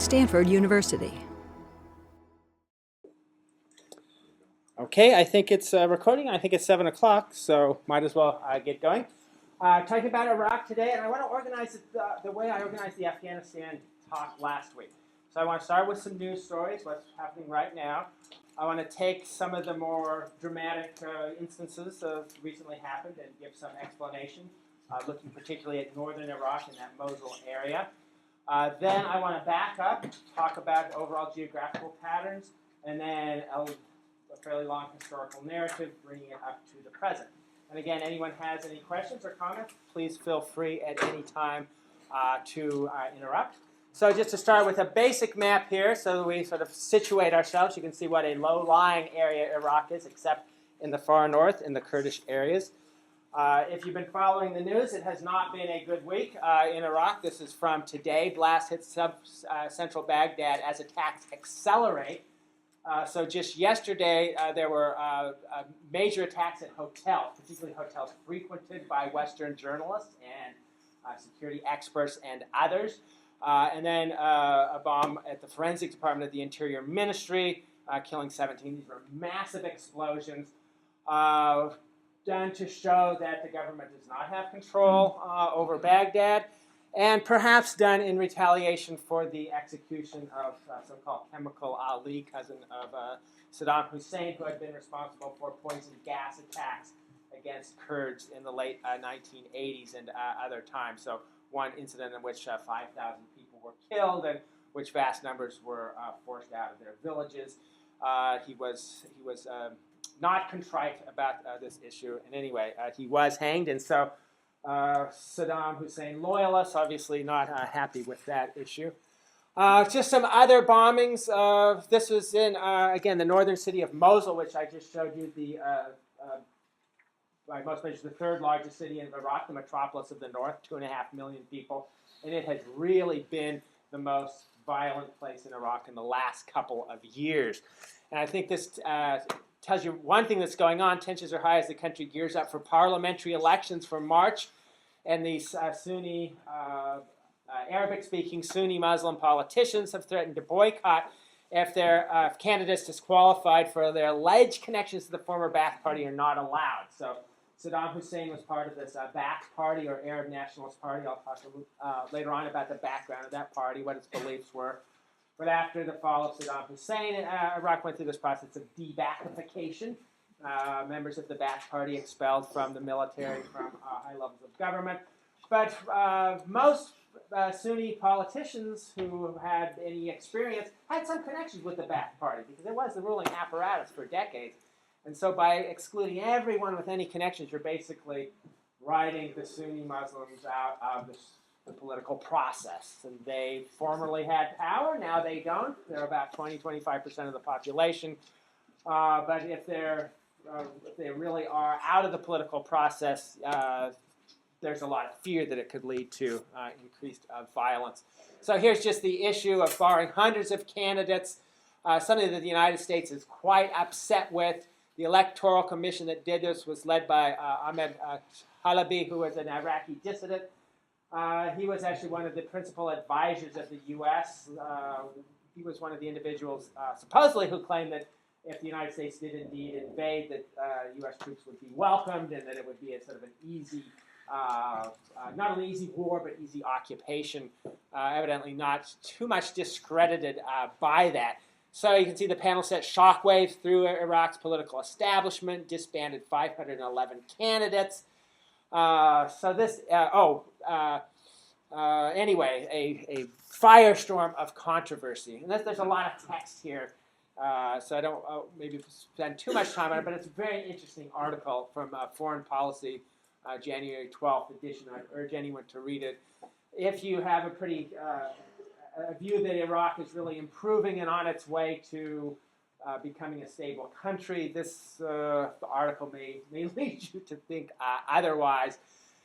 Stanford University. Okay, I think it's recording. I think it's 7 o'clock, so might as well get going. Talking about Iraq today, and I want to organize it the way I organized the Afghanistan talk last week. So I want to start with some news stories, what's happening right now. I want to take some of the more dramatic instances of recently happened and give some explanation, looking particularly at northern Iraq and that Mosul area. Then I want to back up, talk about overall geographical patterns, and then a fairly long historical narrative, bringing it up to the present. And again, anyone has any questions or comments, please feel free at any time to interrupt. So just to start with a basic map here, so that we sort of situate ourselves, you can see what a low-lying area Iraq is, except in the far north, in the Kurdish areas. If you've been following the news, it has not been a good week in Iraq. This is from today. Blast hit central Baghdad as attacks accelerate. So just yesterday, there were major attacks at hotels, particularly hotels frequented by Western journalists and security experts and others. And then a bomb at the forensic department of the Interior Ministry, killing 17. These were massive explosions done to show that the government does not have control over Baghdad, and perhaps done in retaliation for the execution of so-called Chemical Ali, cousin of Saddam Hussein, who had been responsible for poison gas attacks against Kurds in the late 1980s and other times. So one incident in which 5,000 people were killed and which vast numbers were forced out of their villages. He was not contrite about this issue in any way. He was hanged, and so Saddam Hussein loyalists obviously not happy with that issue. Just some other bombings. This was in, again, the northern city of Mosul, which I just showed you, by most measures, the third largest city in Iraq, the metropolis of the north, 2.5 million people. And it has really been the most violent place in Iraq in the last couple of years. And I think this tells you one thing that's going on. Tensions are high as the country gears up for parliamentary elections for March. And these Sunni, Arabic-speaking Sunni Muslim politicians have threatened to boycott if their candidates disqualified for their alleged connections to the former Ba'ath Party are not allowed. So Saddam Hussein was part of this Ba'ath Party, or Arab Nationalist Party. I'll talk later on about the background of that party, what its beliefs were. But after the fall of Saddam Hussein, Iraq went through this process of de-Ba'athification. Members of the Ba'ath Party expelled from the military, from high levels of government. But most Sunni politicians who had any experience had some connections with the Ba'ath Party, because it was the ruling apparatus for decades. And so by excluding everyone with any connections, you're basically writing the Sunni Muslims out of the political process. And they formerly had power, now they don't. They're about 20-25% of the population. But if they really are out of the political process, there's a lot of fear that it could lead to increased violence. So here's just the issue of barring hundreds of candidates, something that the United States is quite upset with. The Electoral Commission that did this was led by Ahmed Halabi, who was an Iraqi dissident. He was actually one of the principal advisors of the U.S. He was one of the individuals supposedly who claimed that if the United States did indeed invade, that U.S. troops would be welcomed and that it would be a sort of an easy, not only easy war, but easy occupation. Evidently not too much discredited by that. So you can see the panel set shockwaves through Iraq's political establishment, disbanded 511 candidates. Anyway, a firestorm of controversy. And there's a lot of text here. So I don't maybe spend too much time on it, but it's a very interesting article from Foreign Policy, January 12th edition. I urge anyone to read it. If you have a view that Iraq is really improving and on its way to becoming a stable country, this article may lead you to think otherwise.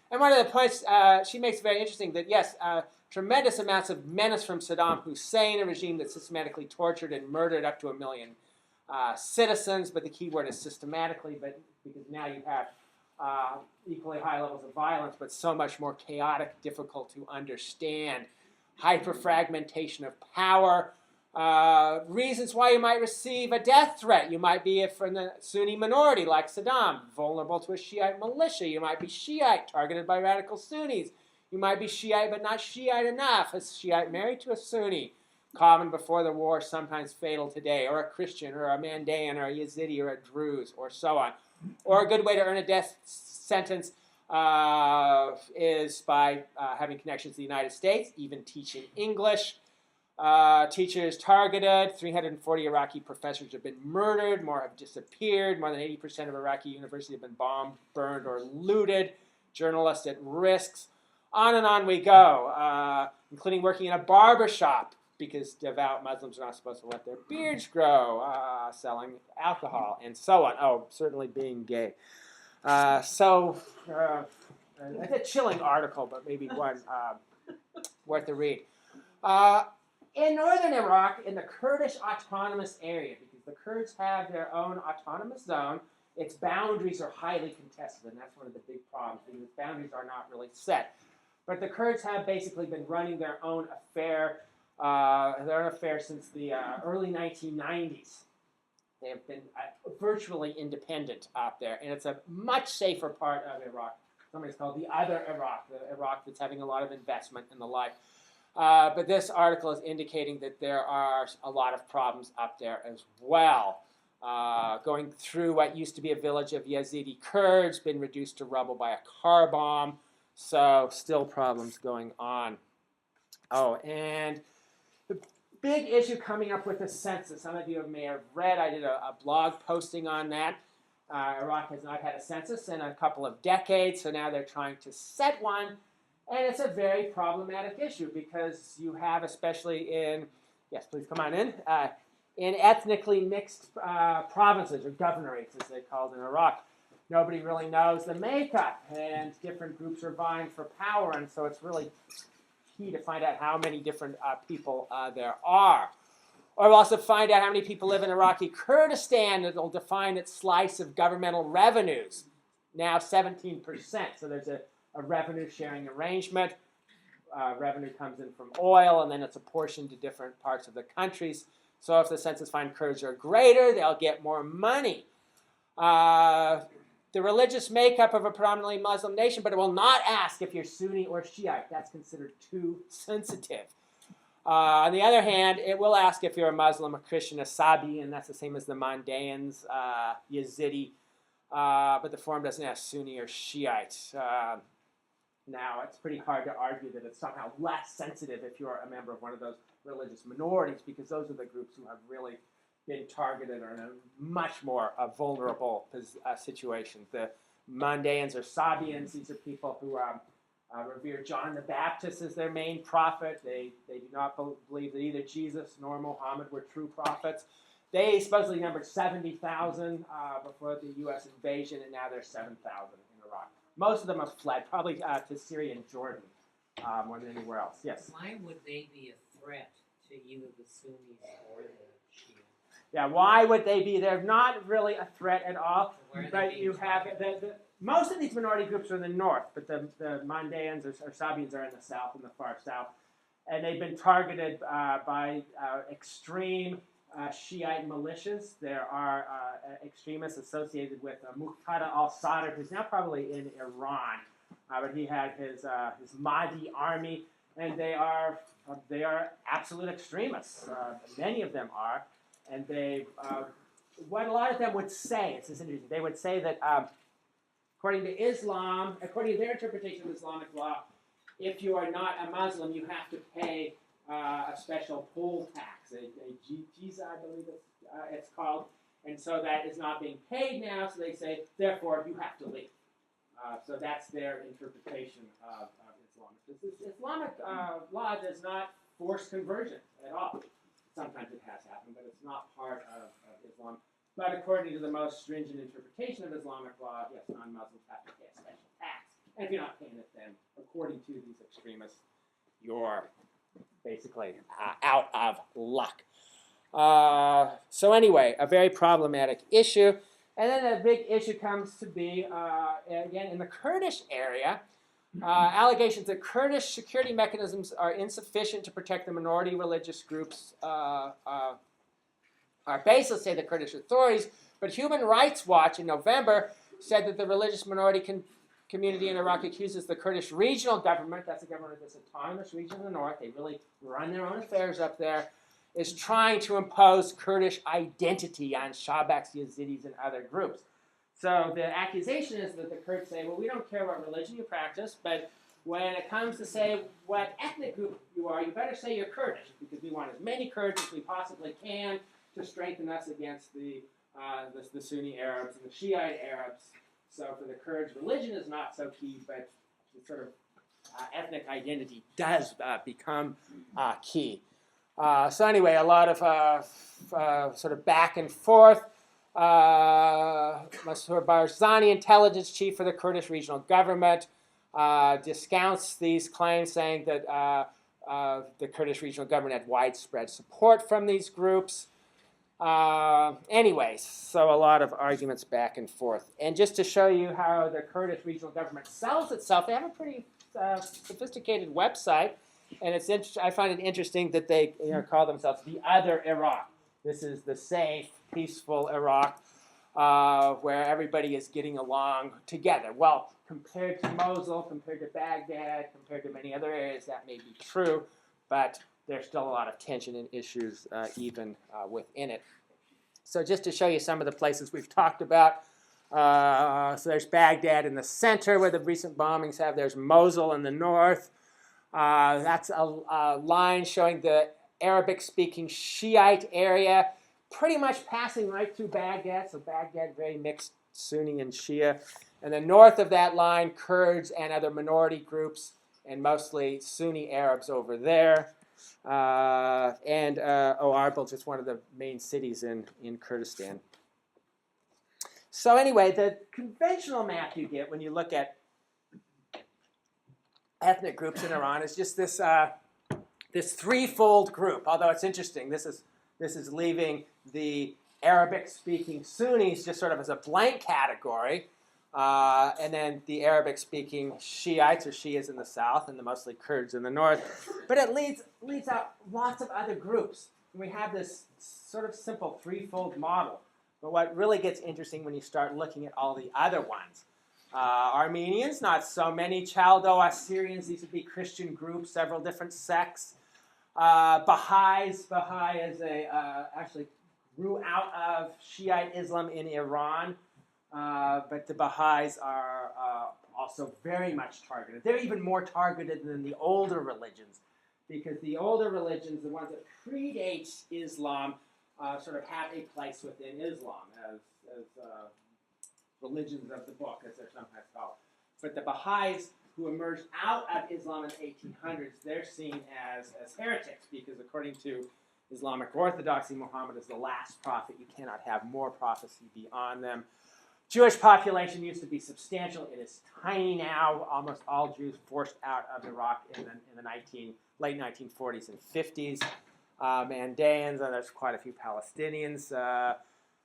And one of the points she makes very interesting, that yes, tremendous amounts of menace from Saddam Hussein, a regime that systematically tortured and murdered up to 1 million citizens, but the key word is systematically, but because now you have equally high levels of violence, but so much more chaotic, difficult to understand. hyperfragmentation of power. Reasons why you might receive a death threat. You might be from the Sunni minority like Saddam, vulnerable to a Shiite militia. You might be Shiite, targeted by radical Sunnis. You might be Shiite but not Shiite enough. A Shiite married to a Sunni, common before the war, sometimes fatal today. Or a Christian, or a Mandaean, or a Yazidi, or a Druze, or so on. Or a good way to earn a death sentence is by having connections to the United States, even teaching English. Teachers targeted. 340 Iraqi professors have been murdered. More have disappeared. More than 80% of Iraqi universities have been bombed, burned, or looted. Journalists at risks. On and on we go, including working in a barber shop because devout Muslims are not supposed to let their beards grow, selling alcohol, and so on. Oh, certainly being gay. It's a chilling article, but maybe one worth a read. In northern Iraq, in the Kurdish autonomous area, because the Kurds have their own autonomous zone, its boundaries are highly contested, and that's one of the big problems, because its boundaries are not really set. But the Kurds have basically been running their own affair since the early 1990s. They have been virtually independent out there, and it's a much safer part of Iraq. Somebody's called the other Iraq, the Iraq that's having a lot of investment and the like. But this article is indicating that there are a lot of problems up there as well. Going through what used to be a village of Yazidi Kurds, been reduced to rubble by a car bomb. So still problems going on. Oh, and the big issue coming up with the census. Some of you may have read, I did a blog posting on that. Iraq has not had a census in a couple of decades, so now they're trying to set one. And it's a very problematic issue because you have, especially in, yes, please come on in ethnically mixed provinces, or governorates as they're called in Iraq. Nobody really knows the makeup, and different groups are vying for power, and so it's really key to find out how many different people there are. Or we'll also find out how many people live in Iraqi Kurdistan. It'll define its slice of governmental revenues, now 17%. So there's a revenue-sharing arrangement. Revenue comes in from oil, and then it's apportioned to different parts of the countries. So if the census finds Kurds are greater, they'll get more money. The religious makeup of a predominantly Muslim nation, but it will not ask if you're Sunni or Shiite. That's considered too sensitive. On the other hand, it will ask if you're a Muslim, a Christian, a Sabi, and that's the same as the Mandaeans, Yazidi. But the form doesn't ask Sunni or Shiite. Now, it's pretty hard to argue that it's somehow less sensitive if you're a member of one of those religious minorities, because those are the groups who have really been targeted or in a much more vulnerable situation. The Mandaeans or Sabians, these are people who revere John the Baptist as their main prophet. They do not believe that either Jesus nor Muhammad were true prophets. They supposedly numbered 70,000 before the U.S. invasion, and now there's 7,000 in Iraq. Most of them have fled, probably to Syria and Jordan more than anywhere else. Yes? Why would they be a threat to either the Sunnis or the Shia? Yeah, why would they be? They're not really a threat at all. But you have most of these minority groups are in the north, but the Mandaeans or Sabians are in the south, in the far south. And they've been targeted by extreme Shiite militias. There are extremists associated with Muqtada al-Sadr, who's now probably in Iran. But he had his Mahdi army, and they are absolute extremists. Many of them are. And what a lot of them would say, it's just interesting, they would say that according to Islam, according to their interpretation of Islamic law, if you are not a Muslim, you have to pay a special poll tax, a jiza, I believe it's called. And so that is not being paid now, so they say, therefore, you have to leave. So that's their interpretation of Islam. Islamic law does not force conversion at all. Sometimes it has happened, but it's not part of Islam. But according to the most stringent interpretation of Islamic law, yes, non-Muslims have to pay a special tax. And if you're not paying it, then according to these extremists, you're basically out of luck. So anyway, a very problematic issue. And then a big issue comes to be, again, in the Kurdish area, Allegations that Kurdish security mechanisms are insufficient to protect the minority religious groups are baseless, say the Kurdish authorities. But Human Rights Watch in November said that the religious minority community in Iraq accuses the Kurdish regional government, that's the government of this autonomous region in the north, they really run their own affairs up there, is trying to impose Kurdish identity on Shabaks, Yazidis, and other groups. So the accusation is that the Kurds say, well, we don't care what religion you practice, but when it comes to say what ethnic group you are, you better say you're Kurdish, because we want as many Kurds as we possibly can to strengthen us against the Sunni Arabs and the Shiite Arabs. So for the Kurds, religion is not so key, but the sort of ethnic identity does become key. So anyway, a lot of sort of back and forth. Barzani, intelligence chief for the Kurdish regional government, discounts these claims, saying that the Kurdish regional government had widespread support from these groups. Anyways, so a lot of arguments back and forth. And just to show you how the Kurdish regional government sells itself, they have a pretty sophisticated website. And it's I find it interesting that they call themselves the other Iraq. This is the safe, peaceful Iraq where everybody is getting along together. Well, compared to Mosul, compared to Baghdad, compared to many other areas, that may be true, but there's still a lot of tension and issues even within it. So just to show you some of the places we've talked about, so there's Baghdad in the center where the recent bombings have. There's Mosul in the north. That's a line showing the Arabic-speaking Shiite area, pretty much passing right through Baghdad. So Baghdad, very mixed Sunni and Shia. And then north of that line, Kurds and other minority groups, and mostly Sunni Arabs over there. And Arbil, just one of the main cities in Kurdistan. So anyway, the conventional map you get when you look at ethnic groups in Iran is just this this threefold group. Although it's interesting, this is leaving the Arabic-speaking Sunnis just sort of as a blank category, and then the Arabic-speaking Shiites or Shias in the south, and the mostly Kurds in the north. But it leads out lots of other groups. And we have this sort of simple threefold model. But what really gets interesting when you start looking at all the other ones. Armenians, not so many. Chaldo-Assyrians, these would be Christian groups, several different sects. Baha'is, Baha'i is actually grew out of Shiite Islam in Iran, but the Baha'is are also very much targeted. They're even more targeted than the older religions, because the older religions, the ones that predate Islam, sort of have a place within Islam as religions of the book, as they're sometimes called. But the Baha'is, who emerged out of Islam in the 1800s, they're seen as heretics, because according to Islamic orthodoxy, Muhammad is the last prophet. You cannot have more prophecy beyond them. Jewish population used to be substantial. It is tiny now. Almost all Jews forced out of Iraq in the late 1940s and 50s. Mandaeans, and there's quite a few Palestinians.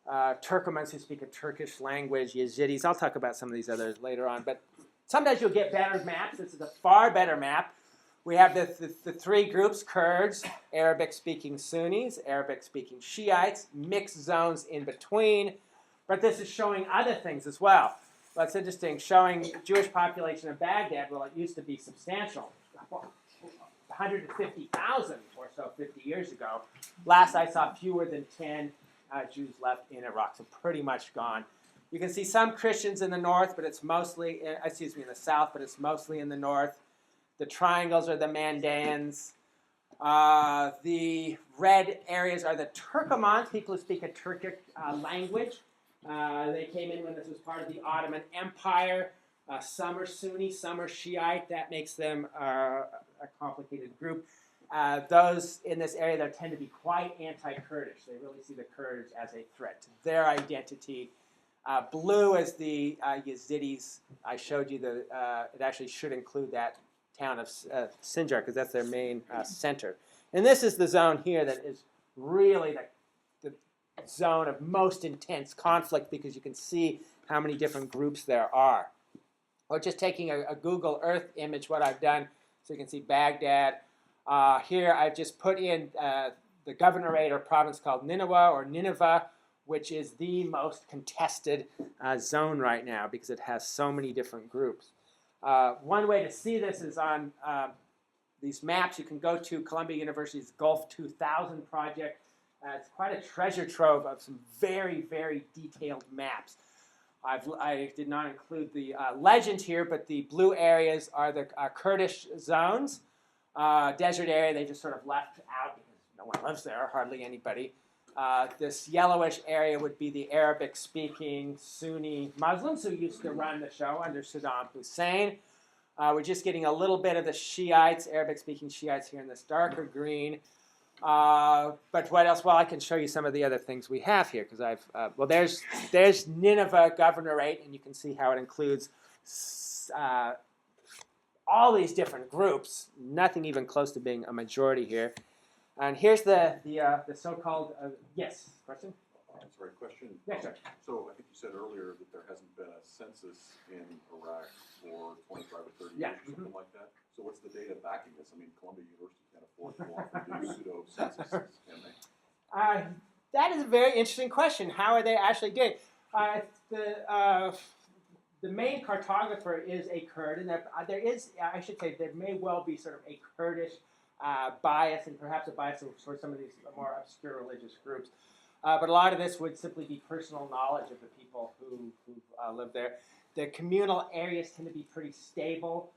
Turkomans who speak a Turkish language, Yazidis. I'll talk about some of these others later on. But sometimes you'll get better maps. This is a far better map. We have the three groups: Kurds, Arabic-speaking Sunnis, Arabic-speaking Shiites, mixed zones in between. But this is showing other things as well. That's interesting, showing Jewish population in Baghdad. Well, it used to be substantial. 150,000 or so 50 years ago. Last I saw, fewer than 10 Jews left in Iraq, so pretty much gone. You can see some Christians in the north, but it's mostly, in the south, but it's mostly in the north. The triangles are the Mandaeans. The red areas are the Turkomans, people who speak a Turkic language. They came in when this was part of the Ottoman Empire. Some are Sunni, some are Shiite. That makes them a complicated group. Those in this area that tend to be quite anti-Kurdish. They really see the Kurds as a threat to their identity. Blue is the Yazidis. I showed you it actually should include that town of Sinjar, because that's their main center. And this is the zone here that is really the zone of most intense conflict, because you can see how many different groups there are. or just taking a Google Earth image, what I've done, so you can see Baghdad. Here I've just put in the governorate or province called Nineveh, which is the most contested zone right now because it has so many different groups. One way to see this is on these maps. You can go to Columbia University's Gulf 2000 project. It's quite a treasure trove of some very, very detailed maps. I did not include the legend here, but the blue areas are the Kurdish zones. Desert area, they just sort of left out because no one lives there, hardly anybody. This yellowish area would be the Arabic-speaking Sunni Muslims who used to run the show under Saddam Hussein. We're just getting a little bit of the Shiites, Arabic-speaking Shiites here in this darker green. But what else? Well, I can show you some of the other things we have here because there's Nineveh Governorate, and you can see how it includes all these different groups. Nothing even close to being a majority here. And here's the so-called yes question. Sorry, question. Yes, sir. So I think you said earlier that there hasn't been a census in Iraq for 25 or 30 Yeah. years, or something like that. So what's the data backing this? I mean, Columbia University can't afford to go off and do pseudo-censuses, can they? That is a very interesting question. How are they actually doing? The main cartographer is a Kurd, and there is, I should say, there may well be sort of a Kurdish bias, and perhaps a bias for some of these more obscure religious groups. But a lot of this would simply be personal knowledge of the people who live there. The communal areas tend to be pretty stable.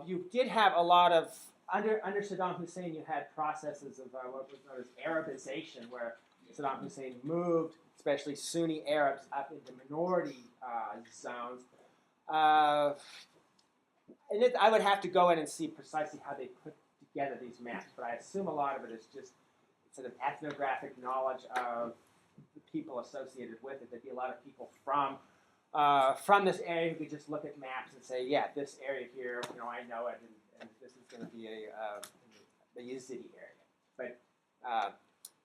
You did have a lot of, under Saddam Hussein, you had processes of what was known as Arabization, where Saddam Hussein moved, especially Sunni Arabs, up into minority zones. I would have to go in and see precisely how they put together these maps, but I assume a lot of it is just sort of ethnographic knowledge of the people associated with it. There'd be a lot of people from this area who could just look at maps and say, yeah, this area here, I know it, and this is going to be a Yazidi area. But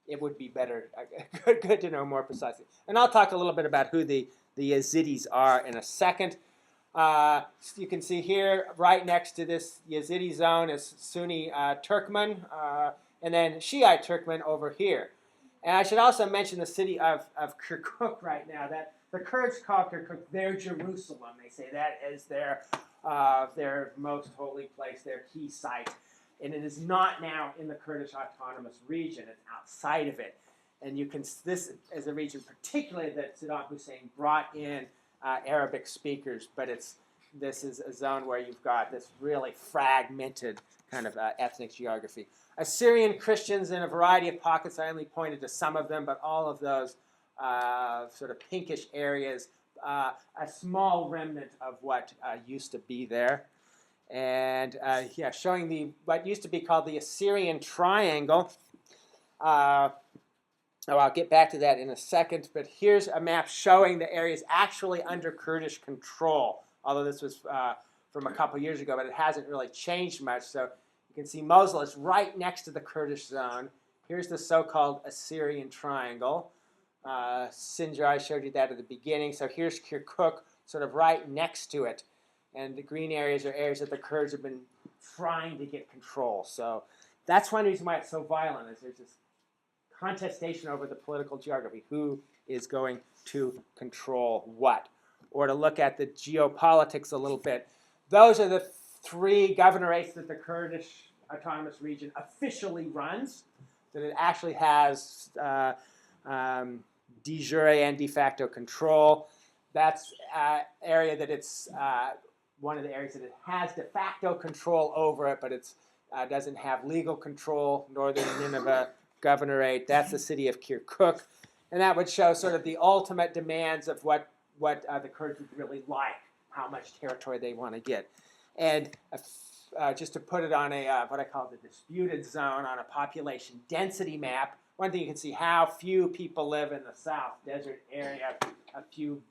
it would be better, good to know more precisely. And I'll talk a little bit about who the Yazidis are in a second. You can see here, right next to this Yazidi zone is Sunni Turkmen, and then Shiite Turkmen over here. And I should also mention the city of Kirkuk right now. That the Kurds call Kirkuk their Jerusalem. They say that is their most holy place, their key site. And it is not now in the Kurdish autonomous region. It's outside of it. And this is a region particularly that Saddam Hussein brought in Arabic speakers, but this is a zone where you've got this really fragmented kind of ethnic geography. Assyrian Christians in a variety of pockets. I only pointed to some of them, but all of those sort of pinkish areas, a small remnant of what used to be there. And showing what used to be called the Assyrian Triangle. I'll get back to that in a second, but here's a map showing the areas actually under Kurdish control, although this was from a couple years ago, but it hasn't really changed much. So you can see Mosul is right next to the Kurdish zone. Here's the so-called Assyrian Triangle. Sinjar, I showed you that at the beginning. So here's Kirkuk, sort of right next to it. And the green areas are areas that the Kurds have been trying to get control. So that's one reason why it's so violent, is there's this contestation over the political geography. Who is going to control what? Or to look at the geopolitics a little bit. Those are the three governorates that the Kurdish autonomous region officially runs, that it actually has de jure and de facto control. That's area that it's one of the areas that it has de facto control over it, but it doesn't have legal control. Northern Nineveh Governorate, that's the city of Kirkuk. And that would show sort of the ultimate demands of what the Kurds would really like, how much territory they want to get. And just to put it on a what I call the disputed zone on a population density map, one thing you can see how few people live in the south desert area, a few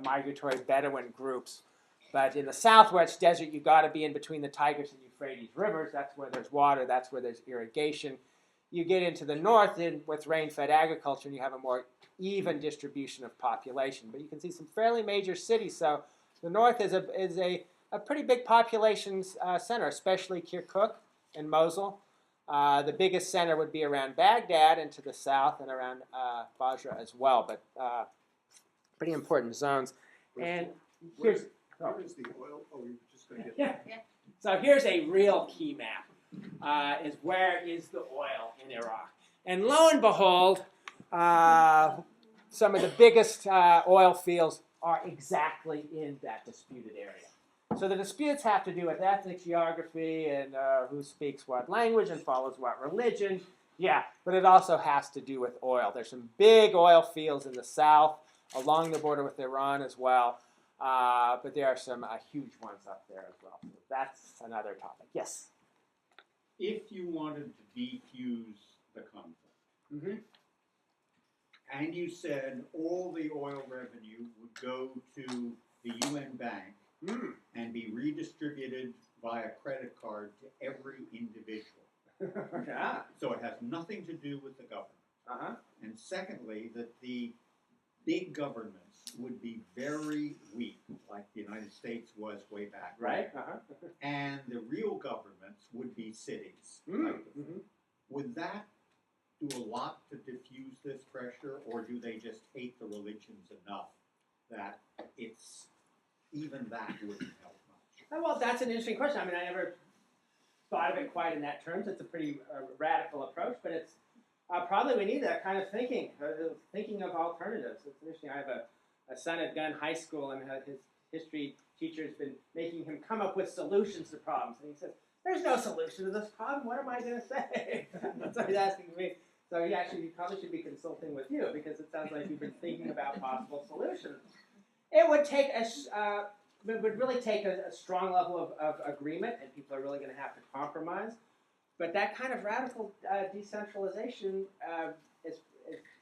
migratory Bedouin groups. But in the southwest desert, you've got to be in between the Tigris and Euphrates rivers. That's where there's water. That's where there's irrigation. You get into the north with rain-fed agriculture, and you have a more even distribution of population. But you can see some fairly major cities. So The north is a pretty big population center, especially Kirkuk and Mosul. The biggest center would be around Baghdad and to the south and around Basra as well, but pretty important zones. And Where here's is the oil? Oh, you're just going to get yeah. So here's a real key map. Is where is the oil in Iraq? And lo and behold, some of the biggest oil fields are exactly in that disputed area. So the disputes have to do with ethnic geography and who speaks what language and follows what religion. Yeah, but it also has to do with oil. There's some big oil fields in the south, along the border with Iran as well. But there are some huge ones up there as well. So that's another topic. Yes? If you wanted to defuse the conflict, and you said all the oil revenue would go to the UN bank and be redistributed via credit card to every individual. Yeah. So it has nothing to do with the government. And secondly, that the big governments would be very weak, like the United States was way back. Right. And the real governments would be cities. Would that do a lot to diffuse this pressure, or do they just hate the religions enough that it's even that wouldn't help much? Well, that's an interesting question. I mean, I never thought of it quite in that terms. It's a pretty radical approach, but it's probably we need that kind of thinking of alternatives. It's interesting. I have a son at Gunn High School, and his history teacher has been making him come up with solutions to problems. And he says, there's no solution to this problem. What am I going to say? That's what he's asking me. So he probably should be consulting with you, because it sounds like you've been thinking about possible solutions. It would take it would really take a strong level of agreement, and people are really going to have to compromise. But that kind of radical decentralization is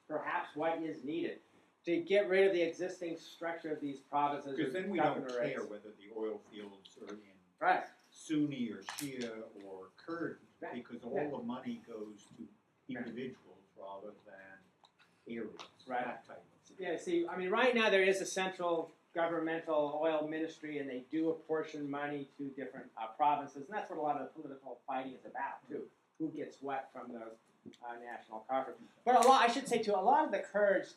perhaps what is needed to get rid of the existing structure of these provinces. Because then we don't care whether the oil fields are in Sunni or Shia or Kurd, because all the money goes to individuals rather than areas. That type of thing. Yeah, see, I mean, right now there is a central governmental oil ministry, and they do apportion money to different provinces, and that's what a lot of the political fighting is about, too. Who gets what from those national coffers. But I should say, too, a lot of the Kurds,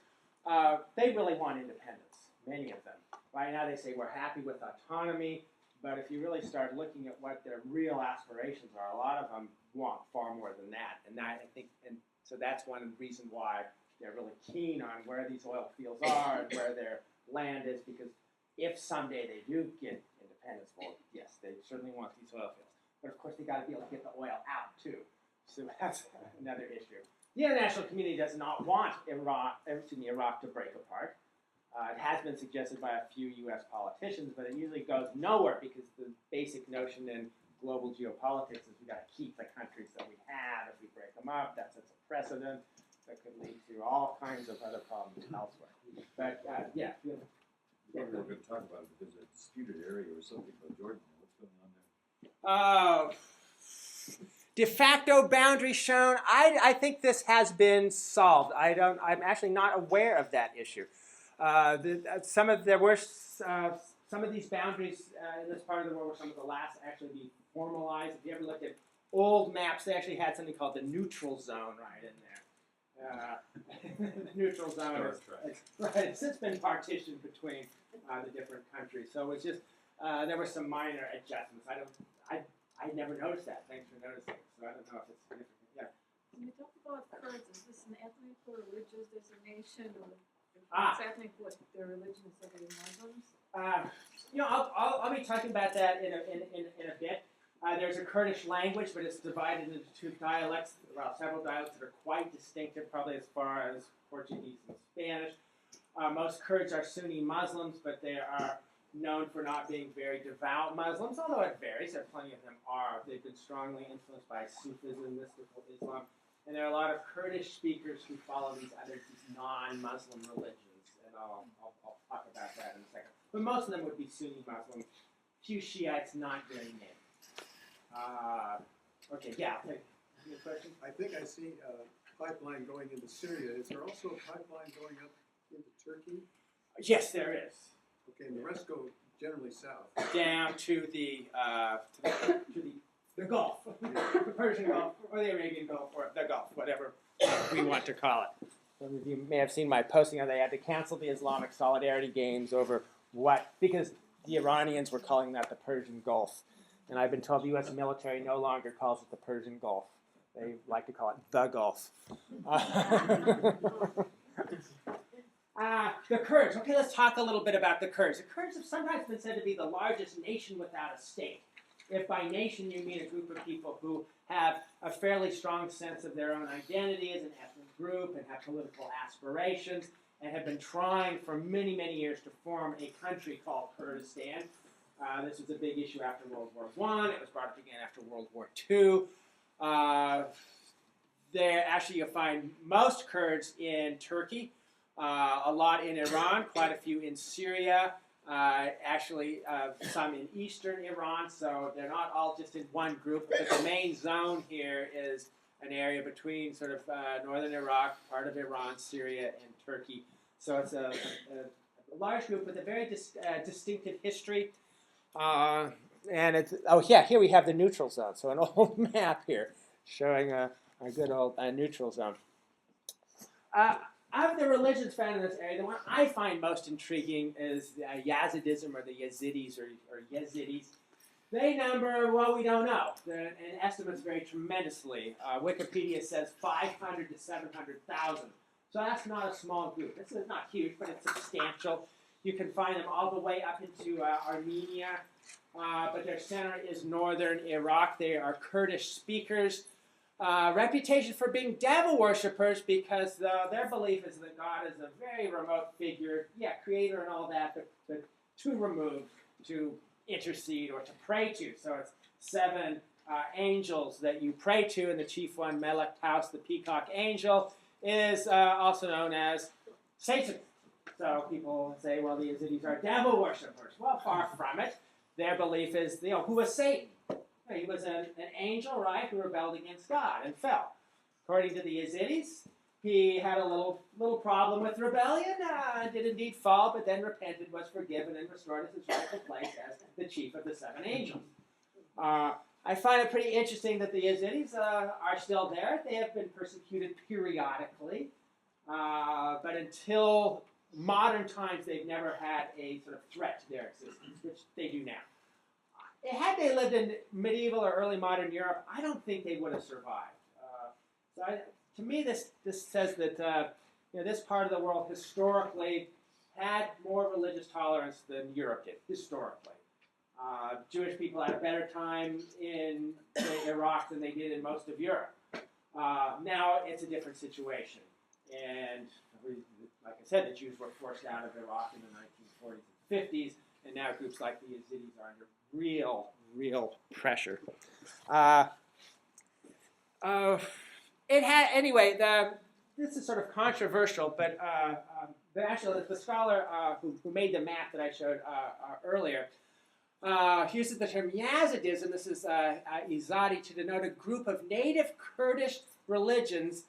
they really want independence, many of them. Right now they say we're happy with autonomy, but if you really start looking at what their real aspirations are, a lot of them want far more than that. And so that's one reason why they're really keen on where these oil fields are and where their land is, because if someday they do get independence, well, yes, they certainly want these oil fields. But of course, they got to be able to get the oil out too. So that's another issue. The international community does not want Iraq to break apart. It has been suggested by a few U.S. politicians, but it usually goes nowhere, because the basic notion in global geopolitics is we got to keep the countries that we have. If we break them up, that sets a precedent that could lead to all kinds of other problems elsewhere. But yeah. We were going to talk about it because it's a disputed area or something about Jordan. What's going on there? De facto boundaries shown. I think this has been solved. I'm actually not aware of that issue. Some of these boundaries in this part of the world were some of the last to actually be formalized. If you ever look at old maps, they actually had something called the neutral zone right in there. The neutral zone it's since been partitioned between the different countries. So it's just there were some minor adjustments. I never noticed that. Thanks for noticing. So I don't know if it's significant. Yeah. When you talk about Kurds, is this an ethnic or religious designation, or if it's ethnic, what their religion is? Are they Muslims? I'll be talking about that in a bit. There's a Kurdish language, but it's divided into two dialects, several dialects that are quite distinctive, probably as far as Portuguese and Spanish. Most Kurds are Sunni Muslims, but they are known for not being very devout Muslims, although it varies. Plenty of them are. They've been strongly influenced by Sufism, mystical Islam, and there are a lot of Kurdish speakers who follow these non-Muslim religions, and I'll talk about that in a second. But most of them would be Sunni Muslim. Few Shiites, not very many. Okay, yeah. Any questions? I think I see a pipeline going into Syria. Is there also a pipeline going up into Turkey? Yes, there is. Okay, and the rest go generally south. down to the Gulf, the Persian Gulf, or the Arabian Gulf, or the Gulf, whatever we want to call it. Some of you may have seen my posting how they had to cancel the Islamic Solidarity Games over what, because the Iranians were calling that the Persian Gulf. And I've been told the U.S. military no longer calls it the Persian Gulf. They like to call it the Gulf. The Kurds. Okay, let's talk a little bit about the Kurds. The Kurds have sometimes been said to be the largest nation without a state. If by nation you mean a group of people who have a fairly strong sense of their own identity as an ethnic group and have political aspirations and have been trying for many, many years to form a country called Kurdistan. This was a big issue after World War I. It was brought up again after World War II. There, actually, you'll find most Kurds in Turkey, a lot in Iran, quite a few in Syria, some in eastern Iran, so they're not all just in one group, but the main zone here is an area between sort of northern Iraq, part of Iran, Syria, and Turkey. So it's a large group with a very distinctive history. And it's, here we have the neutral zone. So an old map here showing a good old neutral zone. Of the religions found in this area, the one I find most intriguing is Yazidism, or the Yazidis, or Yazidis. They number, well, we don't know. And estimates vary tremendously. Wikipedia says 500 to 700,000. So that's not a small group. It's not huge, but it's substantial. You can find them all the way up into Armenia, but their center is northern Iraq. They are Kurdish speakers. Reputation for being devil worshippers because their belief is that God is a very remote figure, creator and all that, but too removed to intercede or to pray to. So it's 7 angels that you pray to, and the chief one, Melek Taus, the peacock angel, is also known as Satan. So people say, well, the Yazidis are devil worshippers. Well, far from it. Their belief is, who was Satan? He was an angel, right, who rebelled against God and fell. According to the Yazidis, he had a little problem with rebellion, did indeed fall, but then repented, was forgiven, and restored to his rightful place as the chief of the 7 angels. I find it pretty interesting that the Yazidis are still there. They have been persecuted periodically, but until modern times, they've never had a sort of threat to their existence, which they do now. Had they lived in medieval or early modern Europe, I don't think they would have survived. To me, this says that this part of the world historically had more religious tolerance than Europe did, historically. Jewish people had a better time in Iraq than they did in most of Europe. Now it's a different situation. And like I said, the Jews were forced out of Iraq in the 1940s and 50s, and now groups like the Yazidis are under real pressure. This is sort of controversial, but the scholar who made the map that I showed earlier uses the term Yazidism. This is Yazidi to denote a group of native Kurdish religions,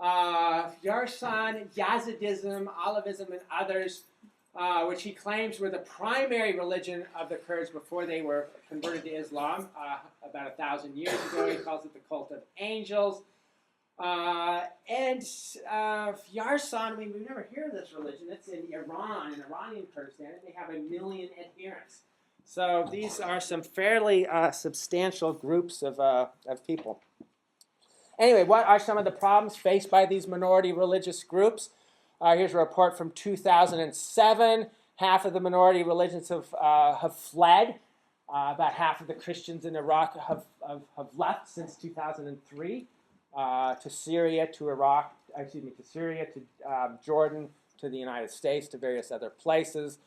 Yarsan, Yazidism, Alevism, and others, which he claims were the primary religion of the Kurds before they were converted to Islam about 1,000 years ago. He calls it the cult of angels. Yarsan, we never hear of this religion. It's in Iran, in Iranian Kurdistan, and they have 1 million adherents. So these are some fairly substantial groups of people. Anyway, what are some of the problems faced by these minority religious groups? Here's a report from 2007. Half of the minority religions have fled. About half of the Christians in Iraq have left since 2003 to Syria, to Iraq, to Syria, to Jordan, to the United States, to various other places.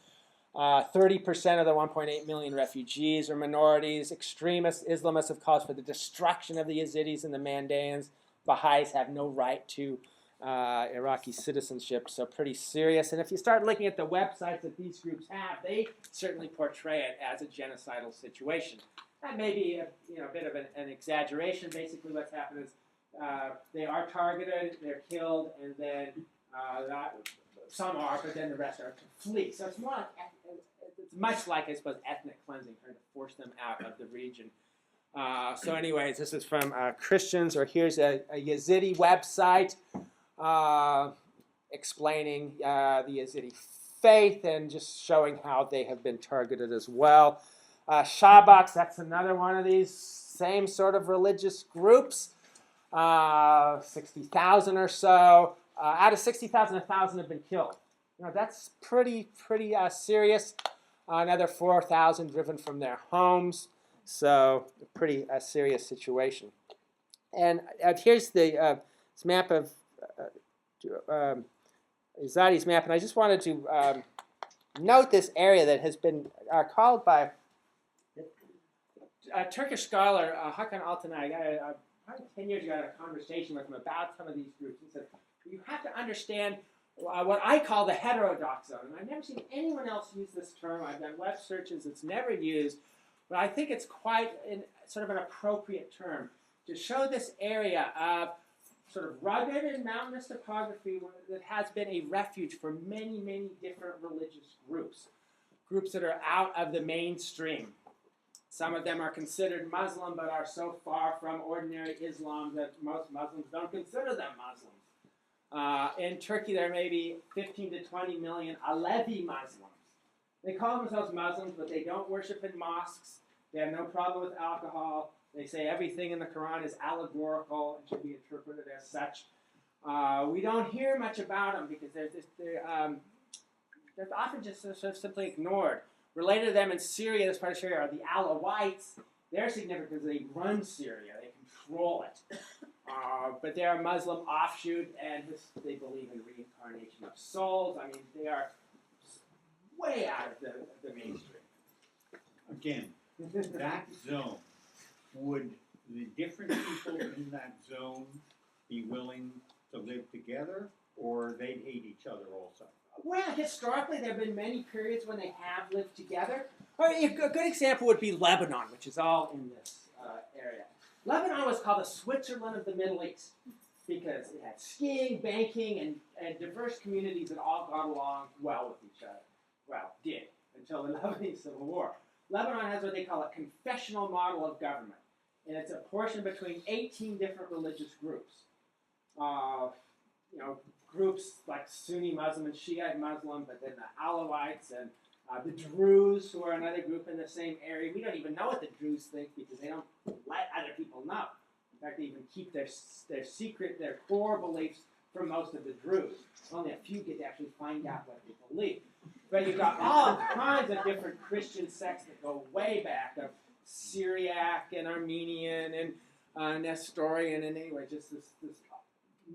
30% of the 1.8 million refugees are minorities. Extremist Islamists have called for the destruction of the Yazidis and the Mandaeans. Baha'is have no right to Iraqi citizenship, so pretty serious. And if you start looking at the websites that these groups have, they certainly portray it as a genocidal situation. That may be a bit of an exaggeration. Basically what's happened is they are targeted, they're killed, and then some are, but then the rest are to flee. So it's more like much like, I suppose, ethnic cleansing, trying to force them out of the region. So anyways, this is from Christians, or here's a Yazidi website explaining the Yazidi faith and just showing how they have been targeted as well. Shabaks, that's another one of these same sort of religious groups. 60,000 or so. Out of 60,000, 1,000 have been killed. That's pretty serious. Another 4,000 driven from their homes. So a pretty serious situation. And here's the this map of Yazidi's map. And I just wanted to note this area that has been called by a Turkish scholar, Hakan Altanay. Probably 10 years ago, I had a conversation with him about some of these groups. He said, you have to understand what I call the heterodox zone. And I've never seen anyone else use this term. I've done web searches. It's never used. But I think it's quite sort of an appropriate term to show this area of sort of rugged and mountainous topography that has been a refuge for many, many different religious groups. Groups that are out of the mainstream. Some of them are considered Muslim, but are so far from ordinary Islam that most Muslims don't consider them Muslims. In Turkey, there may be 15 to 20 million Alevi Muslims. They call themselves Muslims, but they don't worship in mosques. They have no problem with alcohol. They say everything in the Quran is allegorical and should be interpreted as such. We don't hear much about them because they're often just sort of simply ignored. Related to them in Syria, this part of Syria, are the Alawites. They're significant because they run Syria. They control it. But they're a Muslim offshoot, and they believe in reincarnation of souls. I mean, they are way out of the mainstream. Again, that zone, would the different people in that zone be willing to live together, or they'd hate each other also? Well, historically, there have been many periods when they have lived together. A good example would be Lebanon, which is all in this area. Lebanon was called the Switzerland of the Middle East because it had skiing, banking, and diverse communities that all got along well with each other. Well, did, until the Lebanese Civil War. Lebanon has what they call a confessional model of government, and it's a portion between 18 different religious groups. Groups like Sunni Muslim and Shiite Muslim, but then the Alawites and the Druze, who are another group in the same area. We don't even know what the Druze think because they don't let other people know. In fact, they even keep their secret, their core beliefs from most of the Druze. Only a few get to actually find out what they believe. But you've got all kinds of different Christian sects that go way back, of Syriac and Armenian and Nestorian, and anyway, just this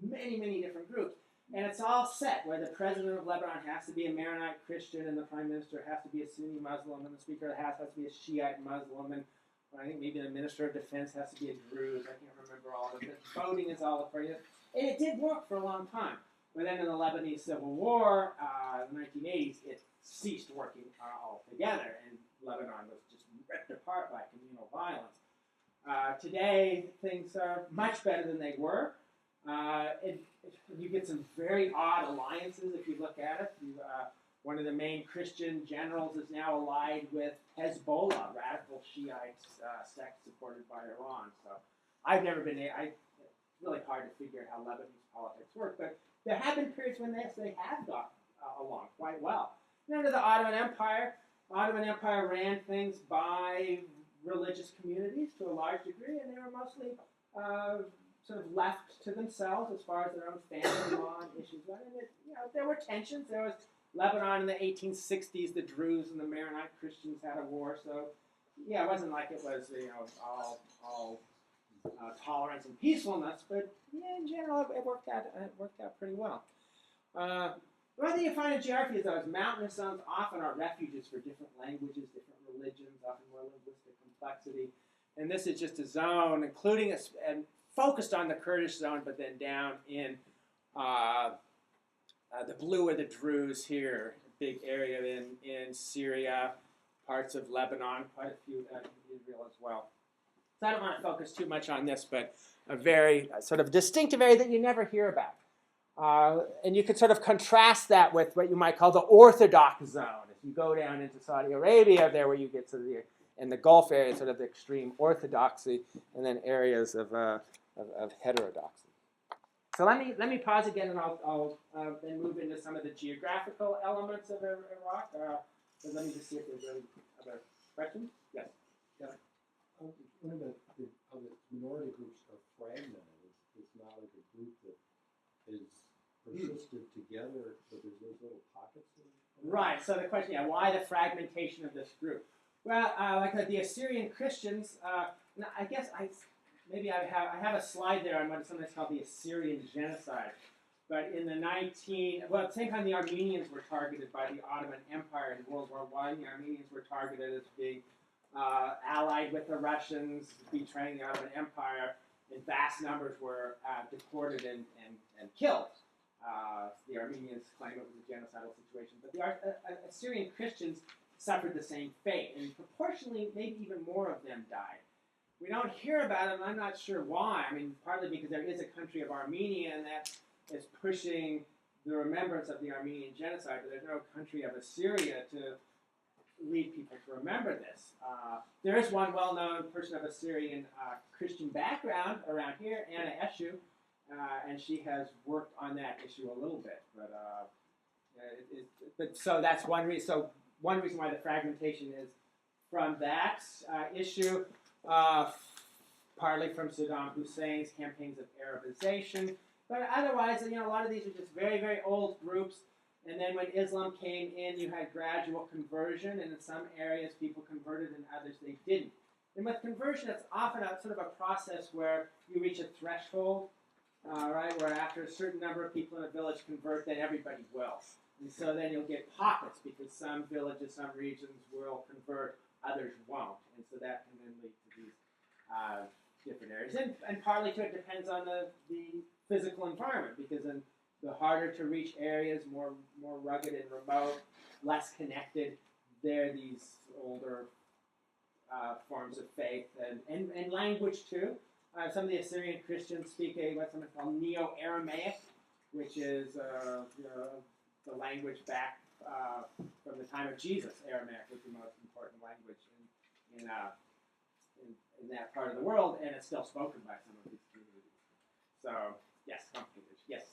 many, many different groups. And it's all set where the president of Lebanon has to be a Maronite Christian, and the prime minister has to be a Sunni Muslim, and the speaker of the House has to be a Shiite Muslim, and I think maybe the minister of defense has to be a Druze. I can't remember all of it. Voting is all for you. And it did work for a long time. But then in the Lebanese Civil War, in the 1980s, it ceased working altogether, and Lebanon was just ripped apart by communal violence. Today, things are much better than they were. You get some very odd alliances if you look at it. One of the main Christian generals is now allied with Hezbollah, radical Shiite sect supported by Iran. So I've never been it's really hard to figure out how Lebanese politics work, but there have been periods when they have got along quite well. And under the Ottoman Empire ran things by religious communities to a large degree, and they were mostly sort of left to themselves as far as their own family law and issues went. And there were tensions. There was Lebanon in the 1860s. The Druze and the Maronite Christians had a war. So, it wasn't like it was all tolerance and peacefulness. But in general, it worked out pretty well. One thing you find in geography is those mountainous zones often are refuges for different languages, different religions, often more linguistic complexity. And this is just a zone, including and focused on the Kurdish zone, but then down in the blue are the Druze here, a big area in Syria, parts of Lebanon, quite a few in Israel as well. So I don't want to focus too much on this, but a very sort of distinctive area that you never hear about. And you could sort of contrast that with what you might call the Orthodox zone, if you go down into Saudi Arabia, there where you get sort of in the Gulf area, sort of the extreme orthodoxy, and then areas of heterodoxy. So let me pause again, and I'll then move into some of the geographical elements of Iraq. So let me just see if there's any other questions. Yes. One of the minority groups are fragmented. It's not like a group that is persisted together, but there's those little pockets. Right. So the question, why the fragmentation of this group? Well, like the Assyrian Christians, I guess I have a slide there on what is sometimes called the Assyrian genocide. But in the at the same time the Armenians were targeted by the Ottoman Empire in World War I. The Armenians were targeted as being allied with the Russians, betraying the Ottoman Empire, and vast numbers were deported and killed. The Armenians claim it was a genocidal situation, but the Assyrian Christians suffered the same fate, and proportionally, maybe even more of them died. We don't hear about it, and I'm not sure why. I mean, partly because there is a country of Armenia, and that is pushing the remembrance of the Armenian genocide, but there's no country of Assyria to lead people to remember this. There is one well-known person of Assyrian Christian background around here, Anna Eshu, and she has worked on that issue a little bit. But so that's one reason. So one reason why the fragmentation is from that issue, partly from Saddam Hussein's campaigns of Arabization. But otherwise, a lot of these are just very, very old groups. And then when Islam came in, you had gradual conversion, and in some areas people converted, and others they didn't. And with conversion, it's often a sort of a process where you reach a threshold, right, where after a certain number of people in a village convert, then everybody will. And so then you'll get pockets, because some villages, some regions will convert, others won't. And so that can then lead to these different areas. And partly too, it depends on the physical environment, because in the harder to reach areas, more rugged and remote, less connected, they're these older forms of faith and language too. Some of the Assyrian Christians speak what's called Neo-Aramaic, which is the language back from the time of Jesus. Aramaic was the most important language in that part of the world, and it's still spoken by some of these communities. So, yes, complicated. Yes.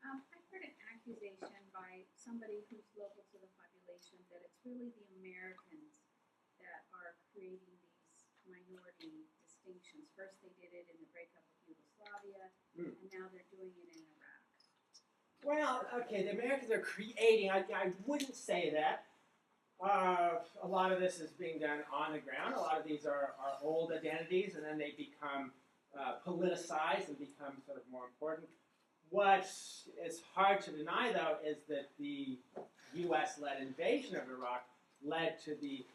I heard an accusation by somebody who's local to the population that it's really the Americans that are creating these minority distinctions. First they did it in the breakup of Yugoslavia, and now they're doing it in Iraq. Well, okay, the Americans are creating, I wouldn't say that. A lot of this is being done on the ground. A lot of these are old identities, and then they become politicized and become sort of more important. What is hard to deny, though, is that the U.S.-led invasion of Iraq led to the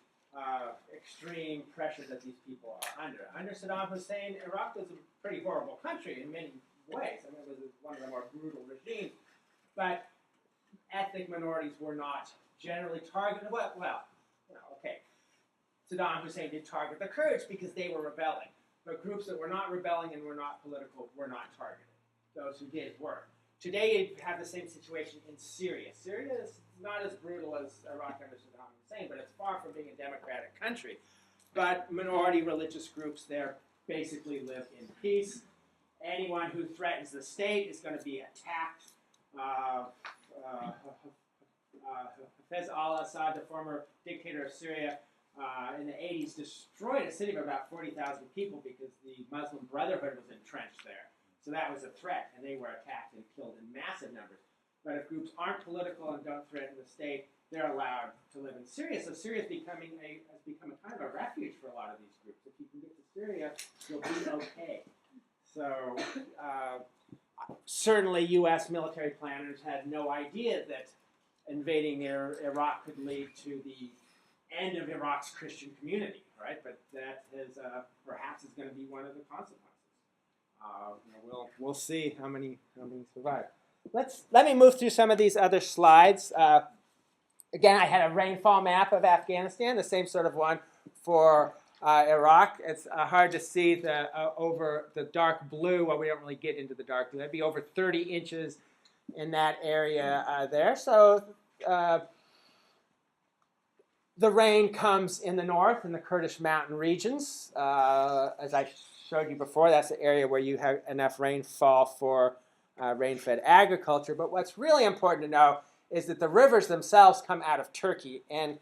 extreme pressure that these people are under. Under Saddam Hussein, Iraq was a pretty horrible country in many ways. I mean, it was one of the more brutal regimes. But ethnic minorities were not generally targeted. Well, okay. Saddam Hussein did target the Kurds because they were rebelling. But groups that were not rebelling and were not political were not targeted. Those who did were. Today, you have the same situation in Syria. Syria is not as brutal as Iraq under Saddam Hussein, but it's far from being a democratic country. But minority religious groups there basically live in peace. Anyone who threatens the state is going to be attacked. Hafez al-Assad, the former dictator of Syria, in the 80s destroyed a city of about 40,000 people because the Muslim Brotherhood was entrenched there. So that was a threat, and they were attacked and killed in massive numbers. But if groups aren't political and don't threaten the state, they're allowed to live in Syria. So Syria has become a kind of a refuge for a lot of these groups. If you can get to Syria, you'll be okay. So certainly U.S. military planners had no idea that invading Iraq could lead to the end of Iraq's Christian community, right? But that is perhaps is going to be one of the consequences. We'll see how many survive. Let me move through some of these other slides. Again, I had a rainfall map of Afghanistan, the same sort of one for Iraq. It's hard to see over the dark blue. Well, we don't really get into the dark blue. That'd be over 30 inches in that area there. So The rain comes in the north, in the Kurdish mountain regions. As I showed you before, that's the area where you have enough rainfall for rain-fed agriculture. But what's really important to know is that the rivers themselves come out of Turkey. And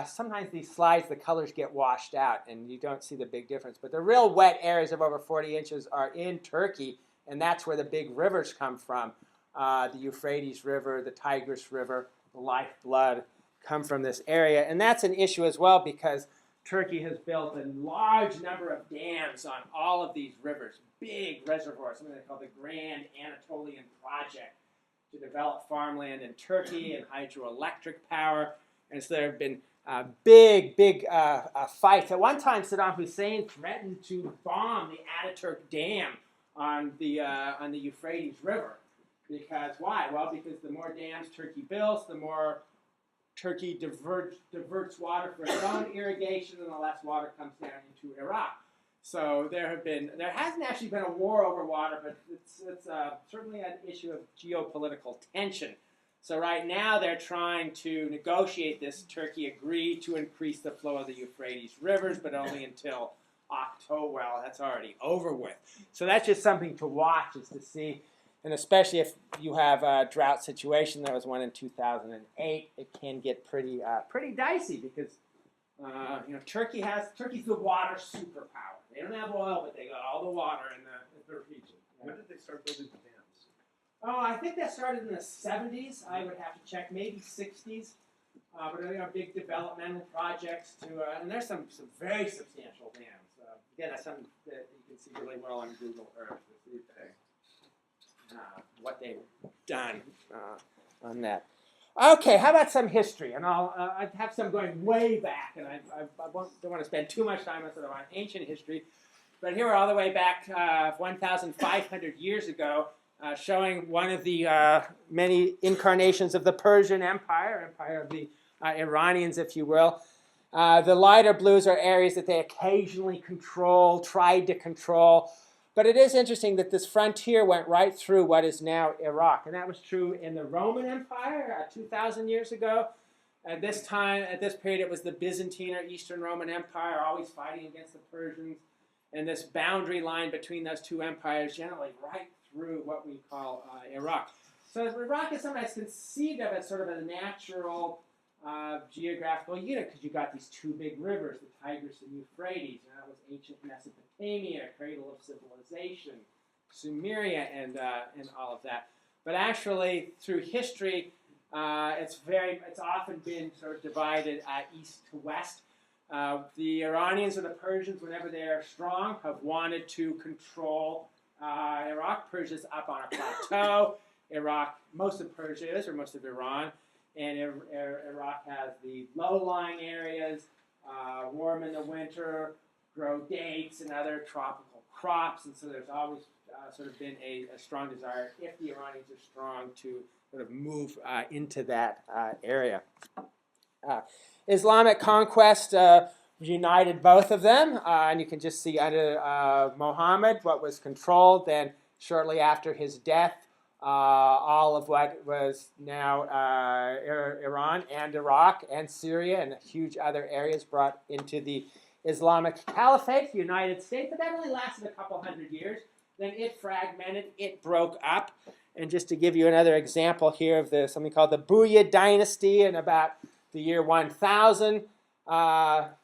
sometimes these slides, the colors get washed out, and you don't see the big difference. But the real wet areas of over 40 inches are in Turkey, and that's where the big rivers come from. The Euphrates River, the Tigris River, the lifeblood come from this area. And that's an issue as well because Turkey has built a large number of dams on all of these rivers, big reservoirs, something they call the Grand Anatolian Project, to develop farmland in Turkey and hydroelectric power. And so there have been big fights. At one time, Saddam Hussein threatened to bomb the Ataturk Dam on the Euphrates River. Because why? Well, because the more dams Turkey builds, the more Turkey diverts water for its own irrigation, and the less water comes down into Iraq. So there hasn't actually been a war over water, but it's certainly an issue of geopolitical tension. So right now they're trying to negotiate this. Turkey agreed to increase the flow of the Euphrates rivers, but only until October. Well, that's already over with. So that's just something to watch, is to see. And especially if you have a drought situation, there was one in 2008, it can get pretty dicey because Turkey's the water superpower. They don't have oil, but they got all the water in the region. When did they start building the dams? Oh, I think that started in the 70s. I would have to check, maybe 60s. But there are big developmental projects and there's some very substantial dams. Again, that's something that you can see really well on Google Earth. What they've done on that. Okay, how about some history? And I have some going way back, and I don't want to spend too much time on ancient history. But here we're all the way back 1,500 years ago, showing one of the many incarnations of the Persian Empire of the Iranians, if you will. The lighter blues are areas that they occasionally tried to control. But it is interesting that this frontier went right through what is now Iraq. And that was true in the Roman Empire 2,000 years ago. At this period, it was the Byzantine or Eastern Roman Empire, always fighting against the Persians. And this boundary line between those two empires generally right through what we call Iraq. So Iraq is sometimes conceived of as sort of a natural geographical unit because you got these two big rivers, the Tigris and Euphrates, and that was ancient Mesopotamia, cradle of civilization, Sumeria, and all of that. But actually, through history, it's often been sort of divided east to west. The Iranians or the Persians, whenever they are strong, have wanted to control Iraq. Persia's up on a plateau. Iraq, most of Persia is, or most of Iran. And Iraq has the low-lying areas, warm in the winter, grow dates and other tropical crops. And so there's always sort of been a strong desire, if the Iranians are strong, to sort of move into that area. Islamic conquest united both of them. And you can just see under Muhammad what was controlled. Then shortly after his death, all of what was now Iran and Iraq and Syria and huge other areas brought into the Islamic Caliphate, the United States, but that only lasted a couple hundred years. Then it fragmented, it broke up. And just to give you another example here of something called the Buyid dynasty in about the year 1000,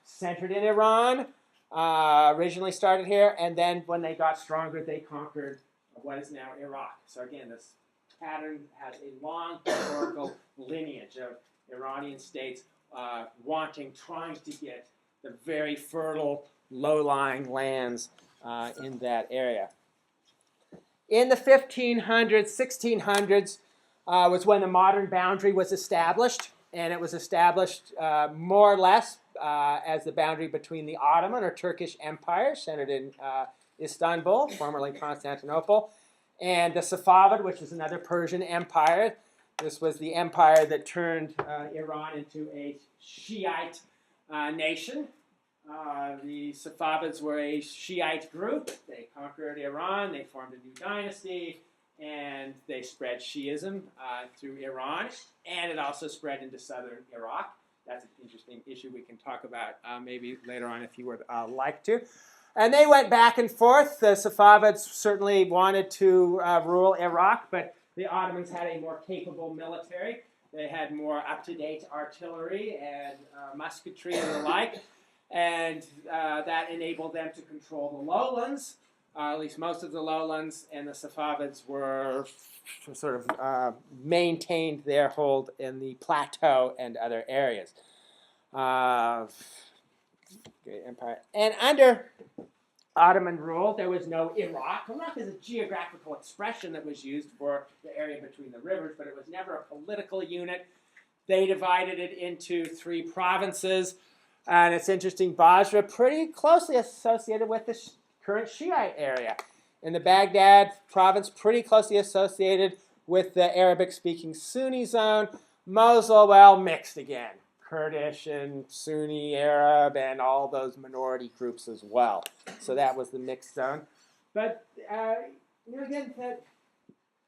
centered in Iran, originally started here, and then when they got stronger, they conquered what is now Iraq. So again, this pattern has a long historical lineage of Iranian states trying to get the very fertile, low-lying lands in that area. In the 1500s, 1600s was when the modern boundary was established, and it was established more or less as the boundary between the Ottoman or Turkish Empire, centered in Istanbul, formerly Constantinople, and the Safavid, which is another Persian empire. This was the empire that turned Iran into a Shiite nation. The Safavids were a Shiite group. They conquered Iran, they formed a new dynasty, and they spread Shiism through Iran, and it also spread into southern Iraq. that's an interesting issue we can talk about maybe later on if you would like to. And they went back and forth. The Safavids certainly wanted to rule Iraq, but the Ottomans had a more capable military. They had more up-to-date artillery and musketry and the like, and that enabled them to control the lowlands, at least most of the lowlands, and the Safavids were sort of maintained their hold in the plateau and other areas. Great empire. And under Ottoman rule, there was no Iraq. Iraq is a geographical expression that was used for the area between the rivers, but it was never a political unit. They divided it into 3 provinces. And it's interesting, Basra pretty closely associated with the current Shiite area. In the Baghdad province, pretty closely associated with the Arabic-speaking Sunni zone. Mosul, well, mixed again. Kurdish and Sunni Arab and all those minority groups as well. So that was the mixed zone. But again,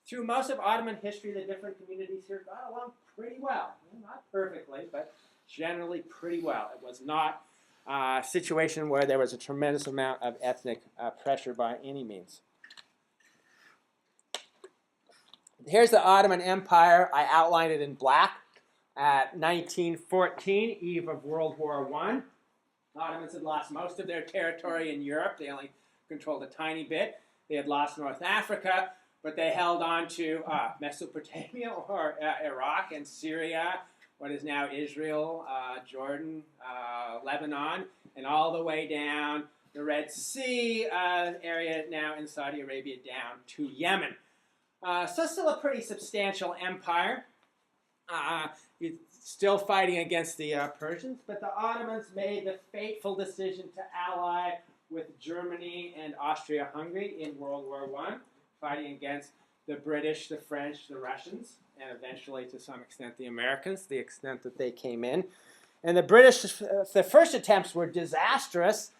through most of Ottoman history, the different communities here got along pretty well. Not perfectly, but generally pretty well. It was not a situation where there was a tremendous amount of ethnic pressure by any means. Here's the Ottoman Empire. I outlined it in black. At 1914, eve of World War I, Ottomans had lost most of their territory in Europe. They only controlled a tiny bit. They had lost North Africa, but they held on to Mesopotamia or Iraq and Syria, what is now Israel, Jordan, Lebanon, and all the way down the Red Sea area now in Saudi Arabia down to Yemen. So still a pretty substantial empire. Still fighting against the Persians, but the Ottomans made the fateful decision to ally with Germany and Austria-Hungary in World War I, fighting against the British, the French, the Russians, and eventually, to some extent, the Americans, the extent that they came in. And the British, the first attempts were disastrous,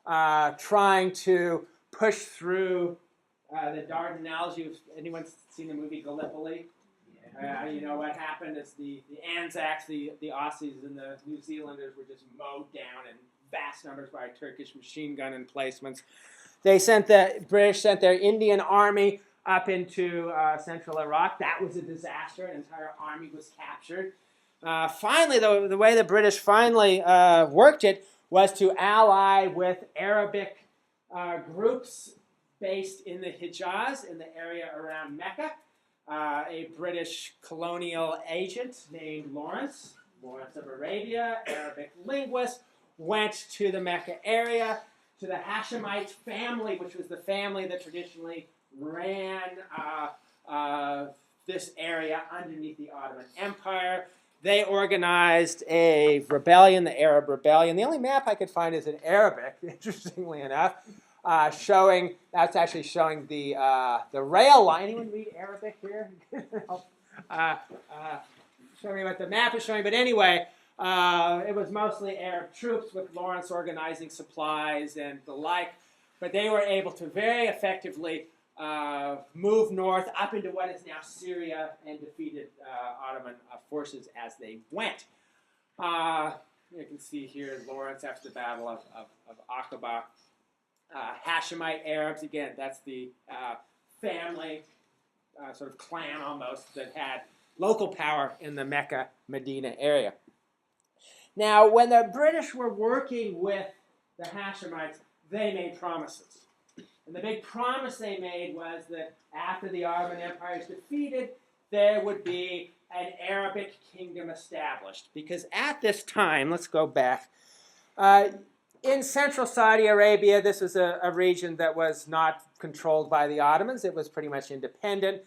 trying to push through the Dardanelles. Anyone seen the movie Gallipoli? You know what happened is the Anzacs, the Aussies and the New Zealanders were just mowed down in vast numbers by Turkish machine gun emplacements. The British sent their Indian army up into central Iraq. That was a disaster. An entire army was captured. Finally, the way the British finally worked it was to ally with Arabic groups based in the Hijaz, in the area around Mecca. A British colonial agent named Lawrence of Arabia, Arabic linguist, went to the Mecca area, to the Hashemite family, which was the family that traditionally ran this area underneath the Ottoman Empire. They organized a rebellion, the Arab Rebellion. The only map I could find is in Arabic, interestingly enough. That's actually showing the rail line. Anyone read Arabic here? Show me what the map is showing. But anyway, it was mostly Arab troops with Lawrence organizing supplies and the like. But they were able to very effectively move north up into what is now Syria and defeated Ottoman forces as they went. You can see here Lawrence after the Battle of Aqaba. Hashemite Arabs, again, that's the family, sort of clan almost, that had local power in the Mecca, Medina area. Now, when the British were working with the Hashemites, they made promises. And the big promise they made was that after the Ottoman Empire is defeated, there would be an Arabic kingdom established. Because at this time, let's go back, in central Saudi Arabia, this was a region that was not controlled by the Ottomans. It was pretty much independent.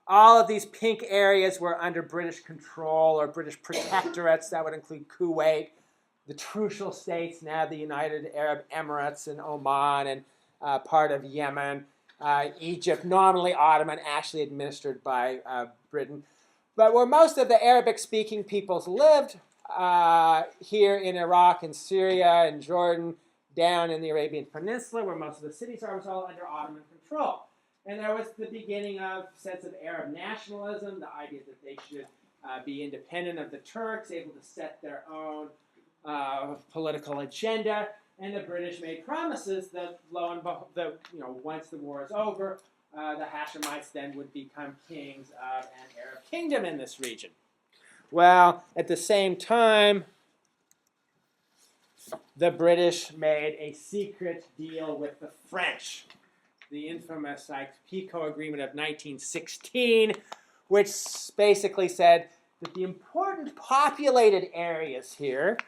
All of these pink areas were under British control or British protectorates. That would include Kuwait, the Trucial States, now the United Arab Emirates, and Oman, and part of Yemen, Egypt, nominally Ottoman, actually administered by Britain. But where most of the Arabic-speaking peoples lived, here in Iraq and Syria and Jordan, down in the Arabian Peninsula, where most of the cities are, was all under Ottoman control. And there was the beginning of a sense of Arab nationalism, the idea that they should be independent of the Turks, able to set their own political agenda. And the British made promises that, lo and behold, once the war is over, the Hashemites then would become kings of an Arab kingdom in this region. Well, at the same time, the British made a secret deal with the French, the infamous Sykes-Picot Agreement of 1916, which basically said that the important populated areas here,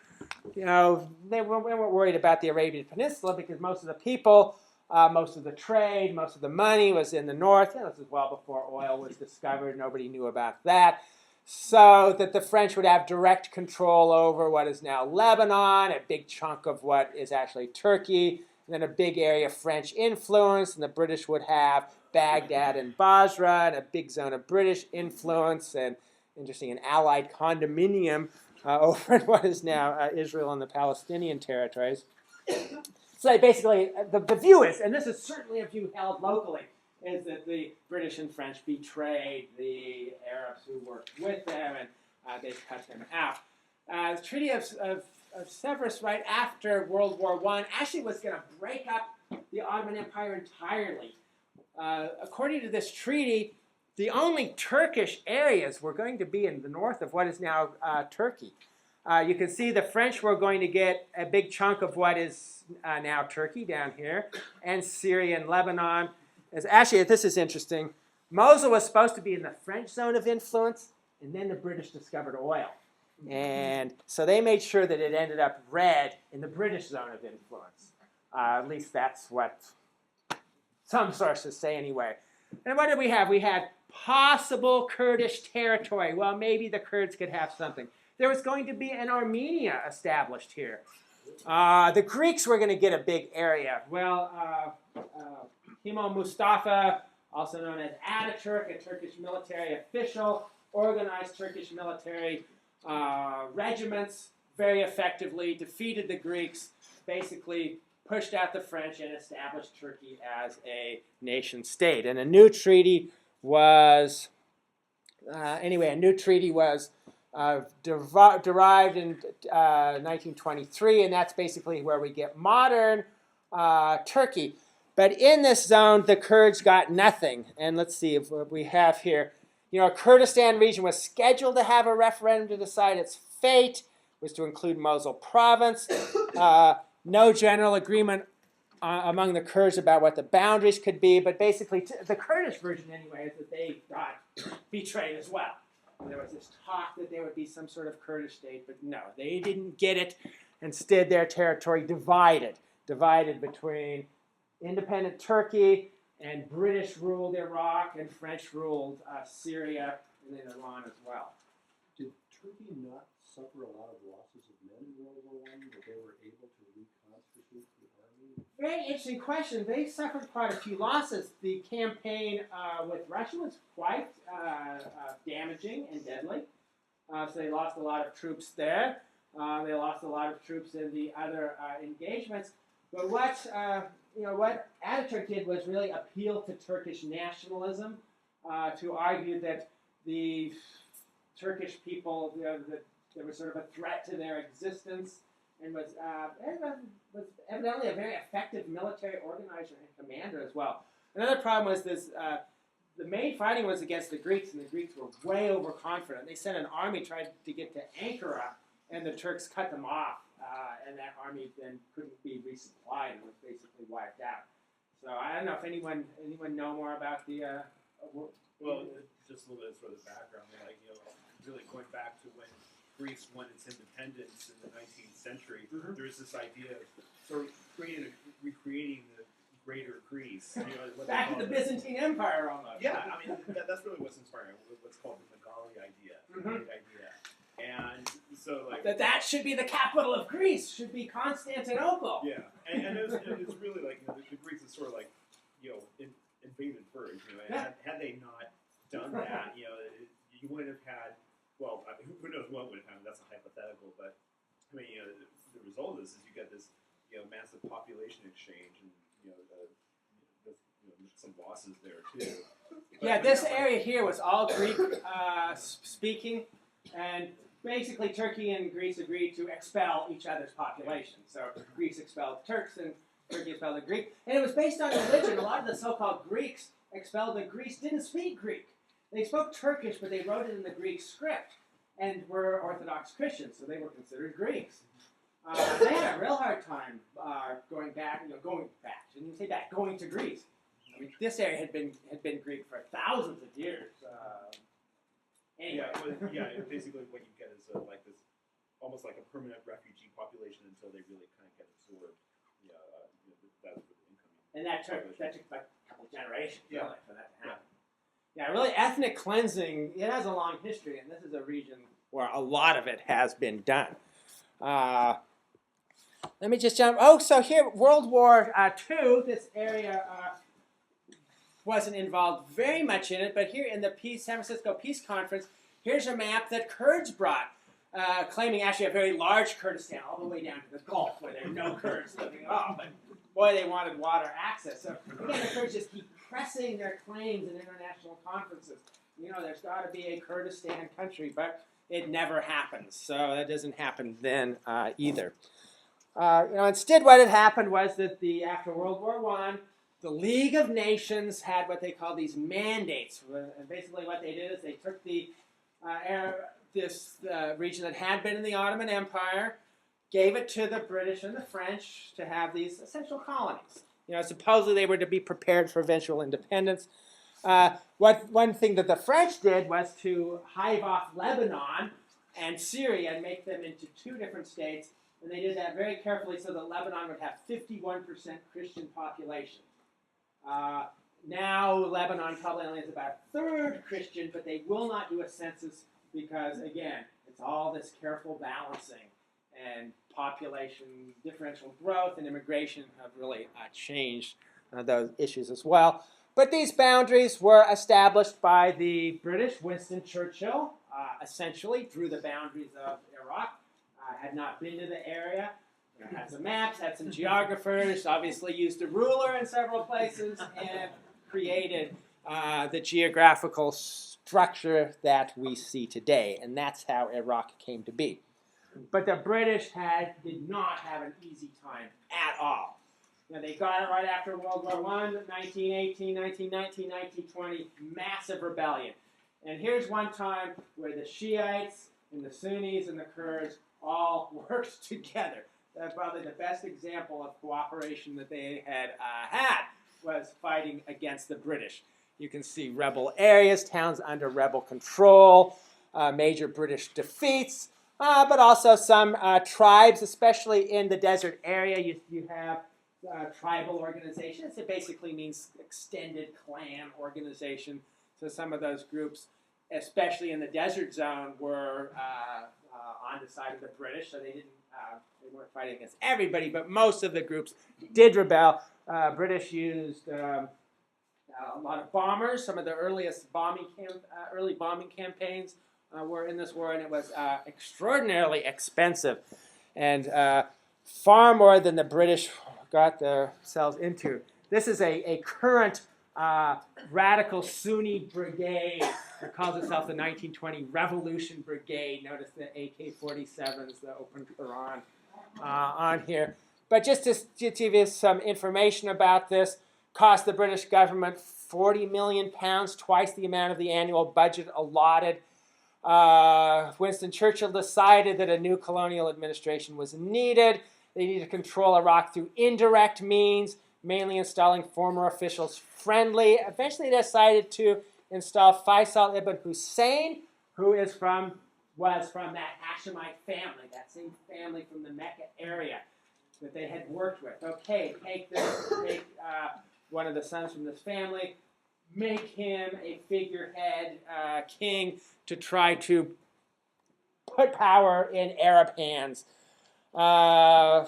they weren't worried about the Arabian Peninsula because most of the people, most of the trade, most of the money was in the north. And this is well before oil was discovered. Nobody knew about that. So that the French would have direct control over what is now Lebanon, a big chunk of what is actually Turkey, and then a big area of French influence, and the British would have Baghdad and Basra, and a big zone of British influence, and interesting, an allied condominium over in what is now Israel and the Palestinian territories. So basically, the view is, and this is certainly a view held locally, is that the British and French betrayed the Arabs who worked with them, and they cut them out. The Treaty of Severus, right after World War I, actually was going to break up the Ottoman Empire entirely. According to this treaty, the only Turkish areas were going to be in the north of what is now Turkey. You can see the French were going to get a big chunk of what is now Turkey down here, and Syria and Lebanon. Actually, this is interesting. Mosul was supposed to be in the French zone of influence, and then the British discovered oil. And so they made sure that it ended up red in the British zone of influence. At least that's what some sources say anyway. And what did we have? We had possible Kurdish territory. Well, maybe the Kurds could have something. There was going to be an Armenia established here. The Greeks were going to get a big area. Well, Himo Mustafa, also known as Ataturk, a Turkish military official, organized Turkish military regiments very effectively, defeated the Greeks, basically pushed out the French, and established Turkey as a nation state. And a new treaty was, derived in 1923, and that's basically where we get modern Turkey. But in this zone, the Kurds got nothing. And let's see if what we have here. Kurdistan region was scheduled to have a referendum to decide its fate, was to include Mosul province. No general agreement among the Kurds about what the boundaries could be, but basically the Kurdish version anyway is that they got betrayed as well. There was this talk that there would be some sort of Kurdish state, but no, they didn't get it. Instead, their territory divided between independent Turkey and British-ruled Iraq and French-ruled Syria and then Iran as well. Did Turkey not suffer a lot of losses of men in World War I, but they were able to reconstitute the army? Very interesting question. They suffered quite a few losses. The campaign with Russia was quite damaging and deadly. So they lost a lot of troops there. They lost a lot of troops in the other engagements. But what Ataturk did was really appeal to Turkish nationalism, to argue that the Turkish people, that there was sort of a threat to their existence, and was evidently a very effective military organizer and commander as well. Another problem was this: the main fighting was against the Greeks, and the Greeks were way overconfident. They sent an army, tried to get to Ankara, and the Turks cut them off. And that army then couldn't be resupplied and was basically wiped out. So I don't know if anyone know more about the. Well, just a little bit of sort of background, really going back to when Greece won its independence in the 19th century. Mm-hmm. There was this idea of sort of recreating the greater Greece. Back to the Byzantine Empire almost. Yeah, I mean that's really what's inspiring. What's called the Megali idea, the great idea. And so, that should be the capital of Greece. Should be Constantinople. Yeah, and it was really the Greeks is sort of invaded first. And had they not done that, you wouldn't have had. Well, who knows what would have happened? That's a hypothetical, but I mean, the result of this is you get this, massive population exchange, and some losses there too. But, this area here was all Greek speaking. And basically, Turkey and Greece agreed to expel each other's population. So Greece expelled Turks and Turkey expelled the Greek. And it was based on religion. A lot of the so-called Greeks expelled the Greeks didn't speak Greek. They spoke Turkish, but they wrote it in the Greek script and were Orthodox Christians, so they were considered Greeks. They had a real hard time going to Greece. I mean, this area had been Greek for thousands of years. Anyway. Basically what you get is like this, almost like a permanent refugee population until they really kind of get absorbed. That's for the incoming. And that took like a couple generations really, for that to happen. Yeah, really, ethnic cleansing, it has a long history, and this is a region where a lot of it has been done. Let me just jump. Oh, so here, World War II, this area wasn't involved very much in it, but here in the San Francisco Peace Conference, here's a map that Kurds brought, claiming actually a very large Kurdistan, all the way down to the Gulf, where there are no Kurds living at all. But boy, they wanted water access. So again, the Kurds just keep pressing their claims in international conferences. There's got to be a Kurdistan country, but it never happens. So that doesn't happen then either. Instead, what had happened was that after World War I, the League of Nations had what they call these mandates. And basically what they did is they took this region that had been in the Ottoman Empire, gave it to the British and the French to have these essential colonies. Supposedly they were to be prepared for eventual independence. One thing that the French did was to hive off Lebanon and Syria and make them into two different states. And they did that very carefully so that Lebanon would have 51% Christian population. Now Lebanon probably only has about a third Christian, but they will not do a census because, again, it's all this careful balancing. And population differential growth and immigration have really changed those issues as well. But these boundaries were established by the British. Winston Churchill essentially drew the boundaries of Iraq. Had not been to the area. Had some maps, had some geographers, obviously used a ruler in several places, and created the geographical structure that we see today. And that's how Iraq came to be. But the British did not have an easy time at all. They got it right after World War I, 1918, 1919, 1920, massive rebellion. And here's one time where the Shiites and the Sunnis and the Kurds all worked together. That's probably the best example of cooperation that they had was fighting against the British. You can see rebel areas, towns under rebel control, major British defeats, but also some tribes, especially in the desert area. You have tribal organizations. It basically means extended clan organization. So some of those groups, especially in the desert zone, were on the side of the British. So they weren't fighting against everybody, but most of the groups did rebel. British used a lot of bombers. Some of the earliest early bombing campaigns were in this war, and it was extraordinarily expensive, and far more than the British got themselves into. This is a current radical Sunni brigade that calls itself the 1920 Revolution Brigade. Notice the AK-47s, the open Quran on here. But just to give you some information about this, cost the British government £40 million, twice the amount of the annual budget allotted. Winston Churchill decided that a new colonial administration was needed. They needed to control Iraq through indirect means, mainly installing former officials friendly. Eventually they decided to install Faisal ibn Hussein, who was from that Hashemite family, that same family from the Mecca area that they had worked with. Okay, take one of the sons from this family, make him a figurehead king to try to put power in Arab hands. Also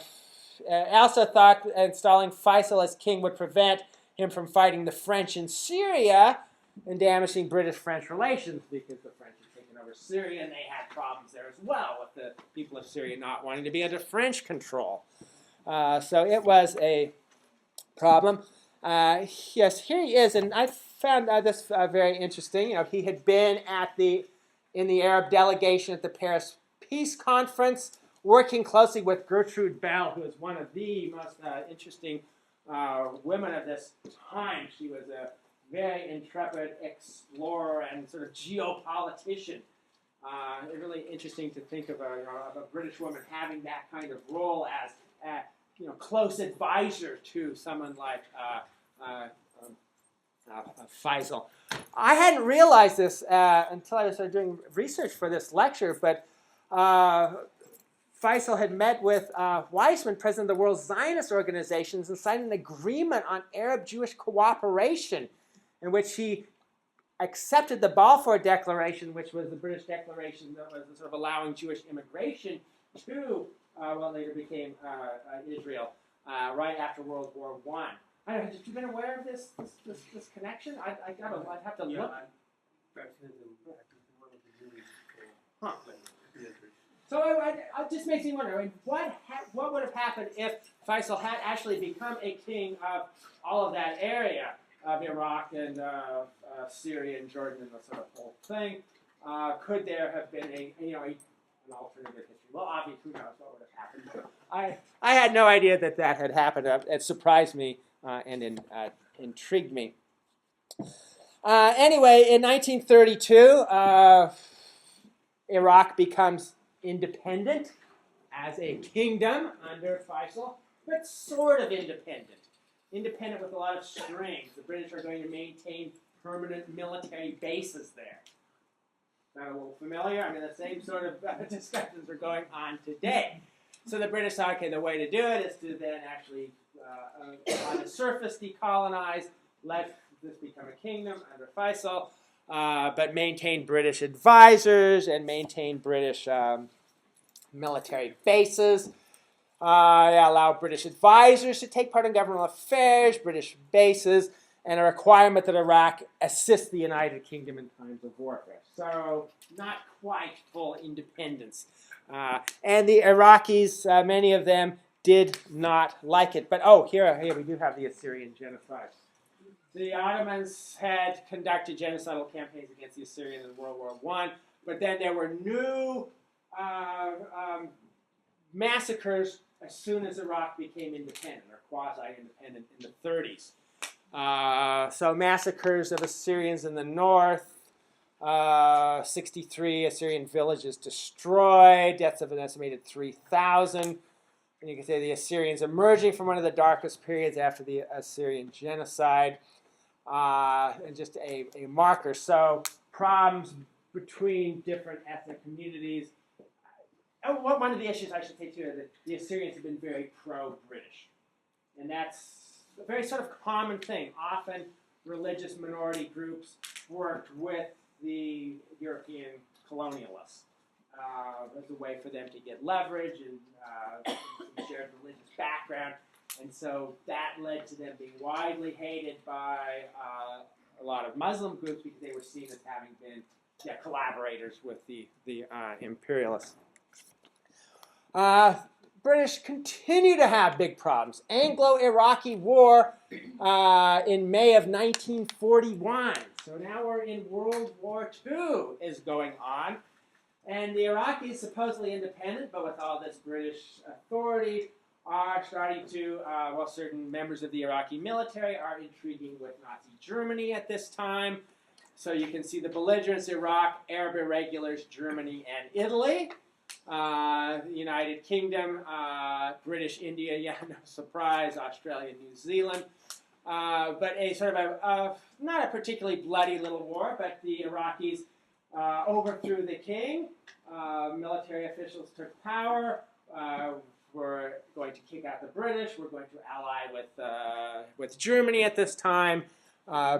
thought installing Faisal as king would prevent him from fighting the French in Syria and damaging British-French relations, because the French had taken over Syria and they had problems there as well with the people of Syria not wanting to be under French control. So it was a problem. Yes, here he is, and I found this very interesting. He had been at the in the Arab delegation at the Paris Peace Conference, working closely with Gertrude Bell, who is one of the most interesting women of this time. She was a very intrepid explorer and sort of geopolitician. Really interesting to think of a British woman having that kind of role as close advisor to someone like Faisal. I hadn't realized this until I started doing research for this lecture, but Faisal had met with Weizmann, president of the World Zionist Organizations, and signed an agreement on Arab-Jewish cooperation in which he accepted the Balfour Declaration, which was the British declaration that was sort of allowing Jewish immigration to what later became Israel right after World War I. I don't know, have you been aware of this connection? I'd have to look. Huh. So it just makes me wonder, I mean, what would have happened if Faisal had actually become a king of all of that area of Iraq and Syria and Jordan and the sort of whole thing? Could there have been an alternative history? Well, obviously, who knows what would have happened. I had no idea that had happened. It surprised me and intrigued me. Anyway, in 1932, Iraq becomes independent as a kingdom under Faisal, but sort of independent. Independent with a lot of strings. The British are going to maintain permanent military bases there. Sound a little familiar? I mean, the same sort of discussions are going on today. So the British thought, okay, the way to do it is to then actually, on the surface, decolonize, let this become a kingdom under Faisal, but maintain British advisors and maintain British military bases. Allow British advisors to take part in governmental affairs, British bases, and a requirement that Iraq assist the United Kingdom in times of warfare. So not quite full independence. And the Iraqis, many of them, did not like it. But here we do have the Assyrian genocide. The Ottomans had conducted genocidal campaigns against the Assyrians in World War I, but then there were new massacres as soon as Iraq became independent, or quasi-independent, in the 30s. So massacres of Assyrians in the north, 63 Assyrian villages destroyed, deaths of an estimated 3,000. And you can say the Assyrians emerging from one of the darkest periods after the Assyrian genocide, and just a marker. So problems between different ethnic communities. One of the issues I should say too is that the Assyrians have been very pro-British. And that's a very sort of common thing. Often religious minority groups worked with the European colonialists as a way for them to get leverage and some shared religious background. And so that led to them being widely hated by a lot of Muslim groups because they were seen as having been collaborators with the imperialists. British continue to have big problems. Anglo-Iraqi War in May of 1941. So now we're in World War II is going on. And the Iraqis, supposedly independent, but with all this British authority, are starting to, certain members of the Iraqi military are intriguing with Nazi Germany at this time. So you can see the belligerents: Iraq, Arab irregulars, Germany, and Italy. United Kingdom, British India, no surprise, Australia, New Zealand. But a sort of not a particularly bloody little war, but the Iraqis overthrew the king. Military officials took power. Were going to kick out the British. We're going to ally with Germany at this time.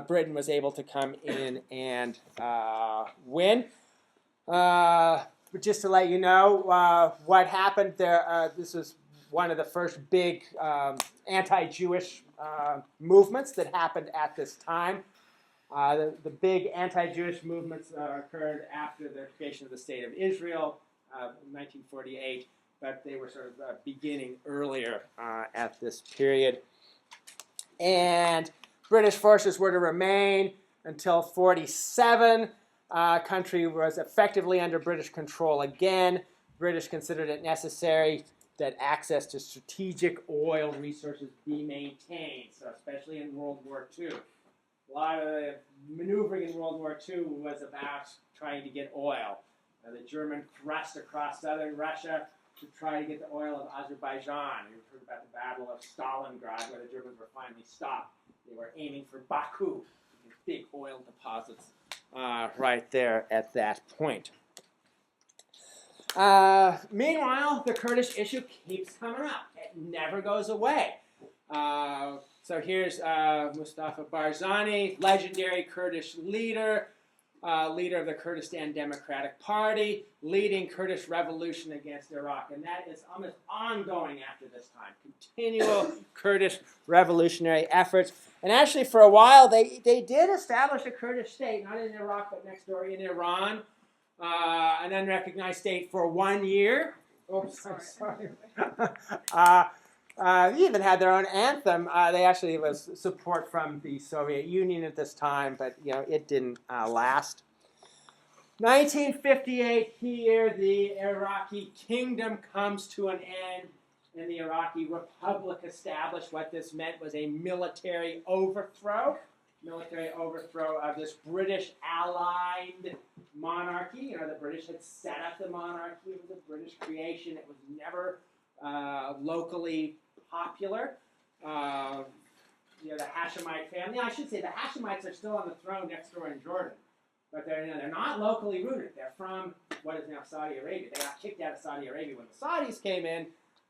Britain was able to come in and win. But just to let you know what happened there, this was one of the first big anti-Jewish movements that happened at this time. The big anti-Jewish movements occurred after the creation of the State of Israel in 1948, but they were sort of beginning earlier at this period. And British forces were to remain until 1947. country was effectively under British control again. British considered it necessary that access to strategic oil resources be maintained, so especially in World War II. A lot of the maneuvering in World War II was about trying to get oil. The German thrust across southern Russia to try to get the oil of Azerbaijan. You've heard about the Battle of Stalingrad, where the Germans were finally stopped. They were aiming for Baku, big oil deposits right there at that point. Meanwhile, the Kurdish issue keeps coming up. It never goes away. So here's Mustafa Barzani, legendary Kurdish leader, leader of the Kurdistan Democratic Party, leading Kurdish revolution against Iraq. And that is almost ongoing after this time. Continual Kurdish revolutionary efforts. And actually, for a while, they did establish a Kurdish state, not in Iraq, but next door in Iran. An unrecognized state for 1 year. Oops, I'm sorry. They even had their own anthem. They actually was support from the Soviet Union at this time, but it didn't last. 1958 here, the Iraqi kingdom comes to an end, and the Iraqi Republic established. What this meant was a military overthrow of this British allied monarchy. The British had set up the monarchy. It was a British creation. It was never locally popular. The Hashemite family. I should say the Hashemites are still on the throne next door in Jordan, but they're not locally rooted. They're from what is now Saudi Arabia. They got kicked out of Saudi Arabia when the Saudis came in,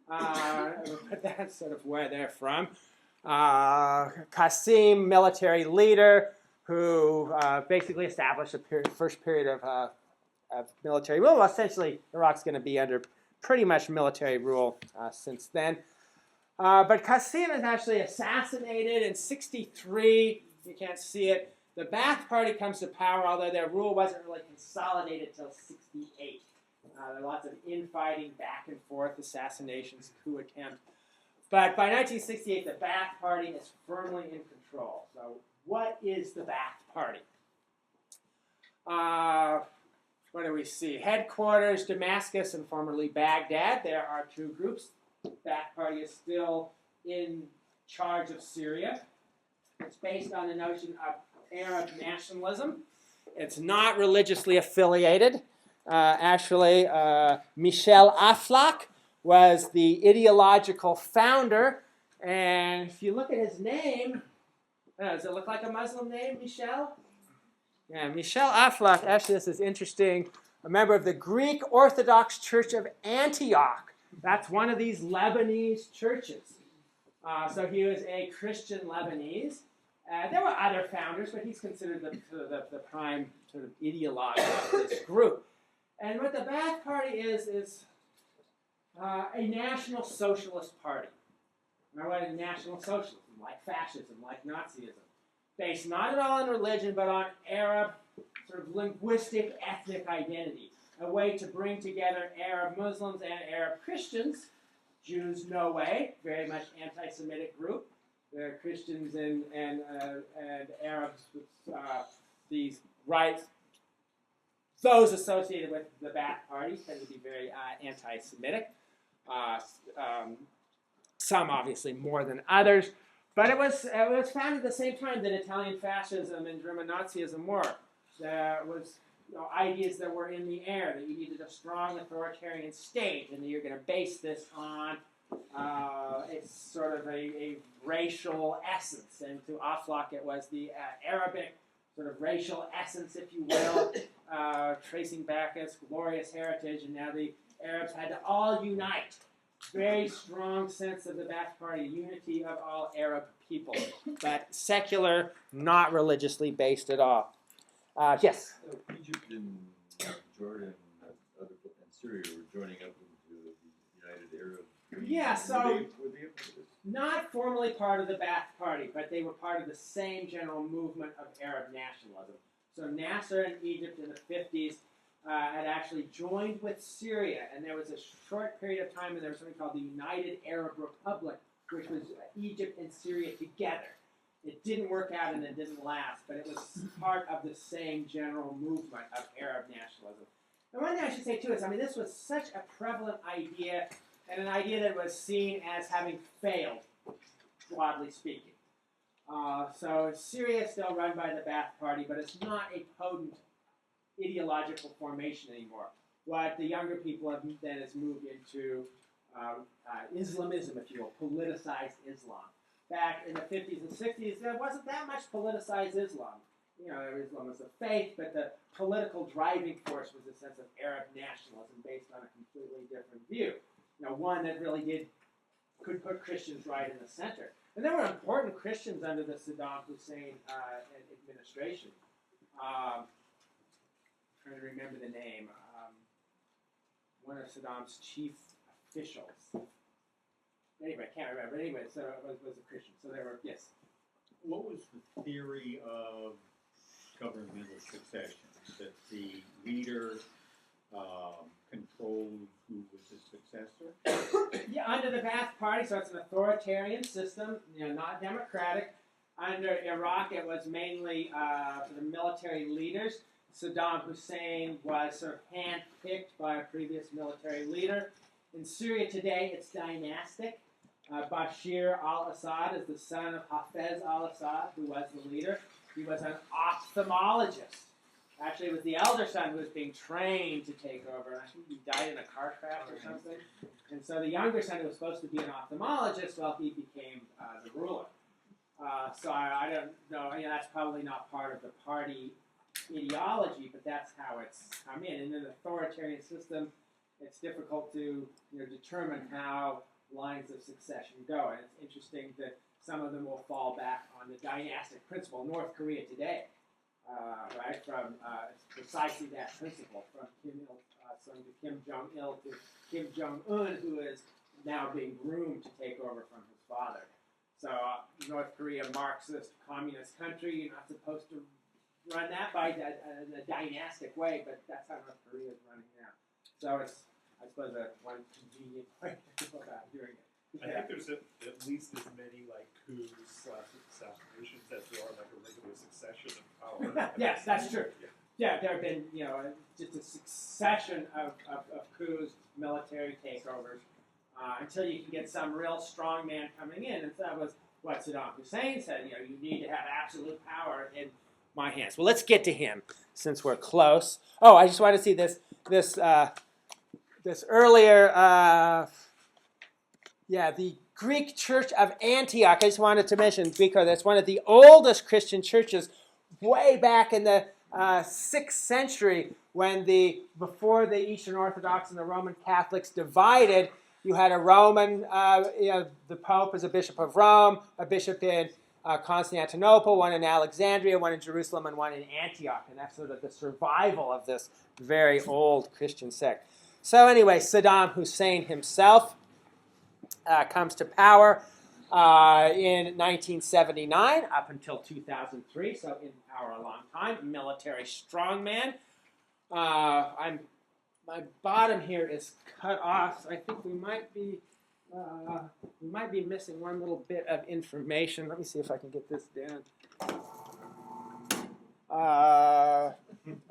but that's sort of where they're from. Qasim, military leader, who basically established the first period of military rule. Well, essentially, Iraq's going to be under pretty much military rule since then. But Qasim is actually assassinated in 1963. You can't see it. The Ba'ath Party comes to power, although their rule wasn't really consolidated until 1968. There are lots of infighting, back and forth, assassinations, coup attempts. But by 1968, the Ba'ath Party is firmly in control. So what is the Ba'ath Party? What do we see? Headquarters, Damascus and formerly Baghdad. There are two groups. Ba'ath Party is still in charge of Syria. It's based on the notion of Arab nationalism. It's not religiously affiliated. Actually, Michel Aflaq was the ideological founder. And if you look at his name, does it look like a Muslim name, Michel? Yeah, Michel Aflaq, actually this is interesting, a member of the Greek Orthodox Church of Antioch. That's one of these Lebanese churches. So he was a Christian Lebanese. There were other founders, but he's considered the prime sort of ideologue of this group. And what the Ba'ath Party is a national socialist party. Now, what is national socialism? Like fascism, like Nazism. Based not at all on religion, but on Arab sort of linguistic, ethnic identity. A way to bring together Arab Muslims and Arab Christians. Jews, no way. Very much anti-Semitic group. There are Christians and Arabs with these rights. Those associated with the Ba'ath Party tend to be very anti-Semitic. Some obviously more than others. But it was founded at the same time that Italian fascism and German Nazism were. There was ideas that were in the air, that you needed a strong authoritarian state, and that you're going to base this on it's sort of a racial essence. And to Aflaq, it was the Arabic sort of racial essence, if you will, tracing back its glorious heritage, and now the Arabs had to all unite. Very strong sense of the Ba'ath Party, unity of all Arab people, but secular, not religiously based at all. Yes? Egypt and Jordan and Syria were joining up into the United Arab League. Yeah, so were they not formally part of the Ba'ath Party, but they were part of the same general movement of Arab nationalism. So Nasser in Egypt in the 50s had actually joined with Syria, and there was a short period of time when there was something called the United Arab Republic, which was Egypt and Syria together. It didn't work out and it didn't last, but it was part of the same general movement of Arab nationalism. And one thing I should say too is, I mean, this was such a prevalent idea, and an idea that was seen as having failed, broadly speaking. So Syria is still run by the Ba'ath Party, but it's not a potent ideological formation anymore. What the younger people have then is moved into Islamism, if you will, politicized Islam. Back in the 50s and 60s, there wasn't that much politicized Islam. You know, Islam was a faith, but the political driving force was a sense of Arab nationalism based on a completely different view. You know, one that really could put Christians right in the center. And there were important Christians under the Saddam Hussein administration. I'm trying to remember the name. One of Saddam's chief officials. Anyway, I can't remember. Anyway, so it was a Christian. So there were, yes. What was the theory of governmental succession? That the leader controlled who was his successor? Yeah, under the Ba'ath Party, so it's an authoritarian system, you know, not democratic. Under Iraq, it was mainly the military leaders. Saddam Hussein was sort of hand-picked by a previous military leader. In Syria today, it's dynastic. Bashir al-Assad is the son of Hafez al-Assad, who was the leader. He was an ophthalmologist. Actually, it was the elder son who was being trained to take over. I think he died in a car crash or something. And so the younger son, who was supposed to be an ophthalmologist, well, he became the ruler. So I don't know. You know, that's probably not part of the party ideology, but that's how it's come in. In an authoritarian system, it's difficult to determine how lines of succession go. And it's interesting that some of them will fall back on the dynastic principle. North Korea today, right, from precisely that principle, from Kim Il-sung to Kim Jong-il to Kim Jong-un, who is now being groomed to take over from his father. So North Korea, Marxist, communist country, you're not supposed to run that by in a dynastic way, but that's how North Korea is running now. So it's, I suppose, one convenient way to go about doing it. I think there's at least as many like coups / assassinations as there are like a regular succession of power. Yes, that's true. Yeah, there have been just a succession of coups, military takeovers, until you can get some real strong man coming in. And so that was what Saddam Hussein said. You need to have absolute power in my hands. Well, let's get to him since we're close. Oh, I just want to see this earlier. The Greek Church of Antioch. I just wanted to mention because that's one of the oldest Christian churches, way back in the 6th century, when before the Eastern Orthodox and the Roman Catholics divided. You had a Roman, the Pope as a bishop of Rome, a bishop in Constantinople, one in Alexandria, one in Jerusalem, and one in Antioch. And that's sort of the survival of this very old Christian sect. So anyway, Saddam Hussein himself comes to power in 1979 up until 2003, so in power a long time, military strongman. My bottom here is cut off, so I think we might be missing one little bit of information. Let me see if I can get this down.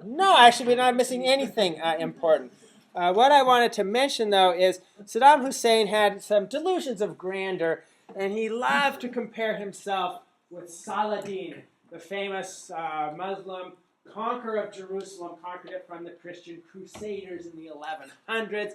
No, actually, we're not missing anything important. What I wanted to mention, though, is Saddam Hussein had some delusions of grandeur, and he loved to compare himself with Saladin, the famous Muslim conqueror of Jerusalem, conquered it from the Christian Crusaders in the 1100s,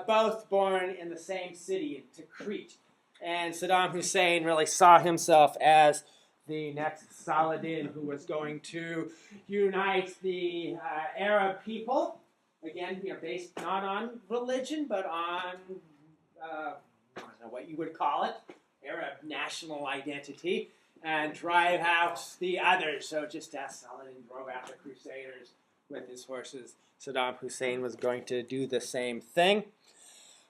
both born in the same city, Tikrit. And Saddam Hussein really saw himself as the next Saladin who was going to unite the Arab people, again, based not on religion, but on, I don't know what you would call it, Arab national identity, and drive out the others. So just as Saladin drove out the Crusaders with his horses, Saddam Hussein was going to do the same thing.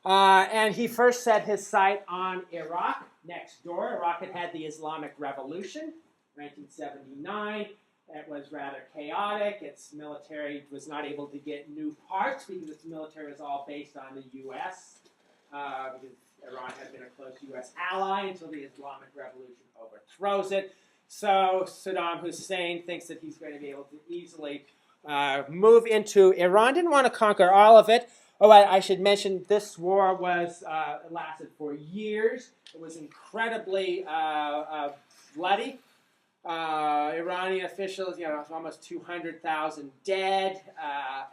And he first set his sight on Iraq, next door. Iraq had had the Islamic Revolution, 1979. It was rather chaotic. Its military was not able to get new parts because its military was all based on the U.S. Because Iran had been a close U.S. ally until the Islamic Revolution overthrows it. So Saddam Hussein thinks that he's going to be able to easily move into Iran. Didn't want to conquer all of it. Oh, I should mention this war lasted for years. It was incredibly bloody. Iranian officials, almost 200,000 dead.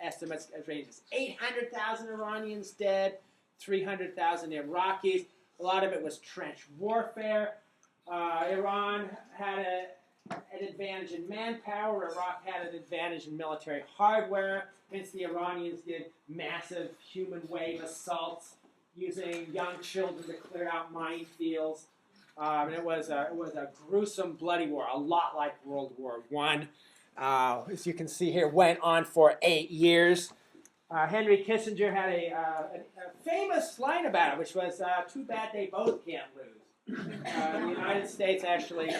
Estimates ranges 800,000 Iranians dead, 300,000 Iraqis. A lot of it was trench warfare. Iran had an advantage in manpower. Iraq had an advantage in military hardware. Hence, the Iranians did massive human wave assaults using young children to clear out minefields. And it was a gruesome, bloody war, a lot like World War I. As you can see here, went on for 8 years. Henry Kissinger had a famous line about it, which was, too bad they both can't lose. The United States actually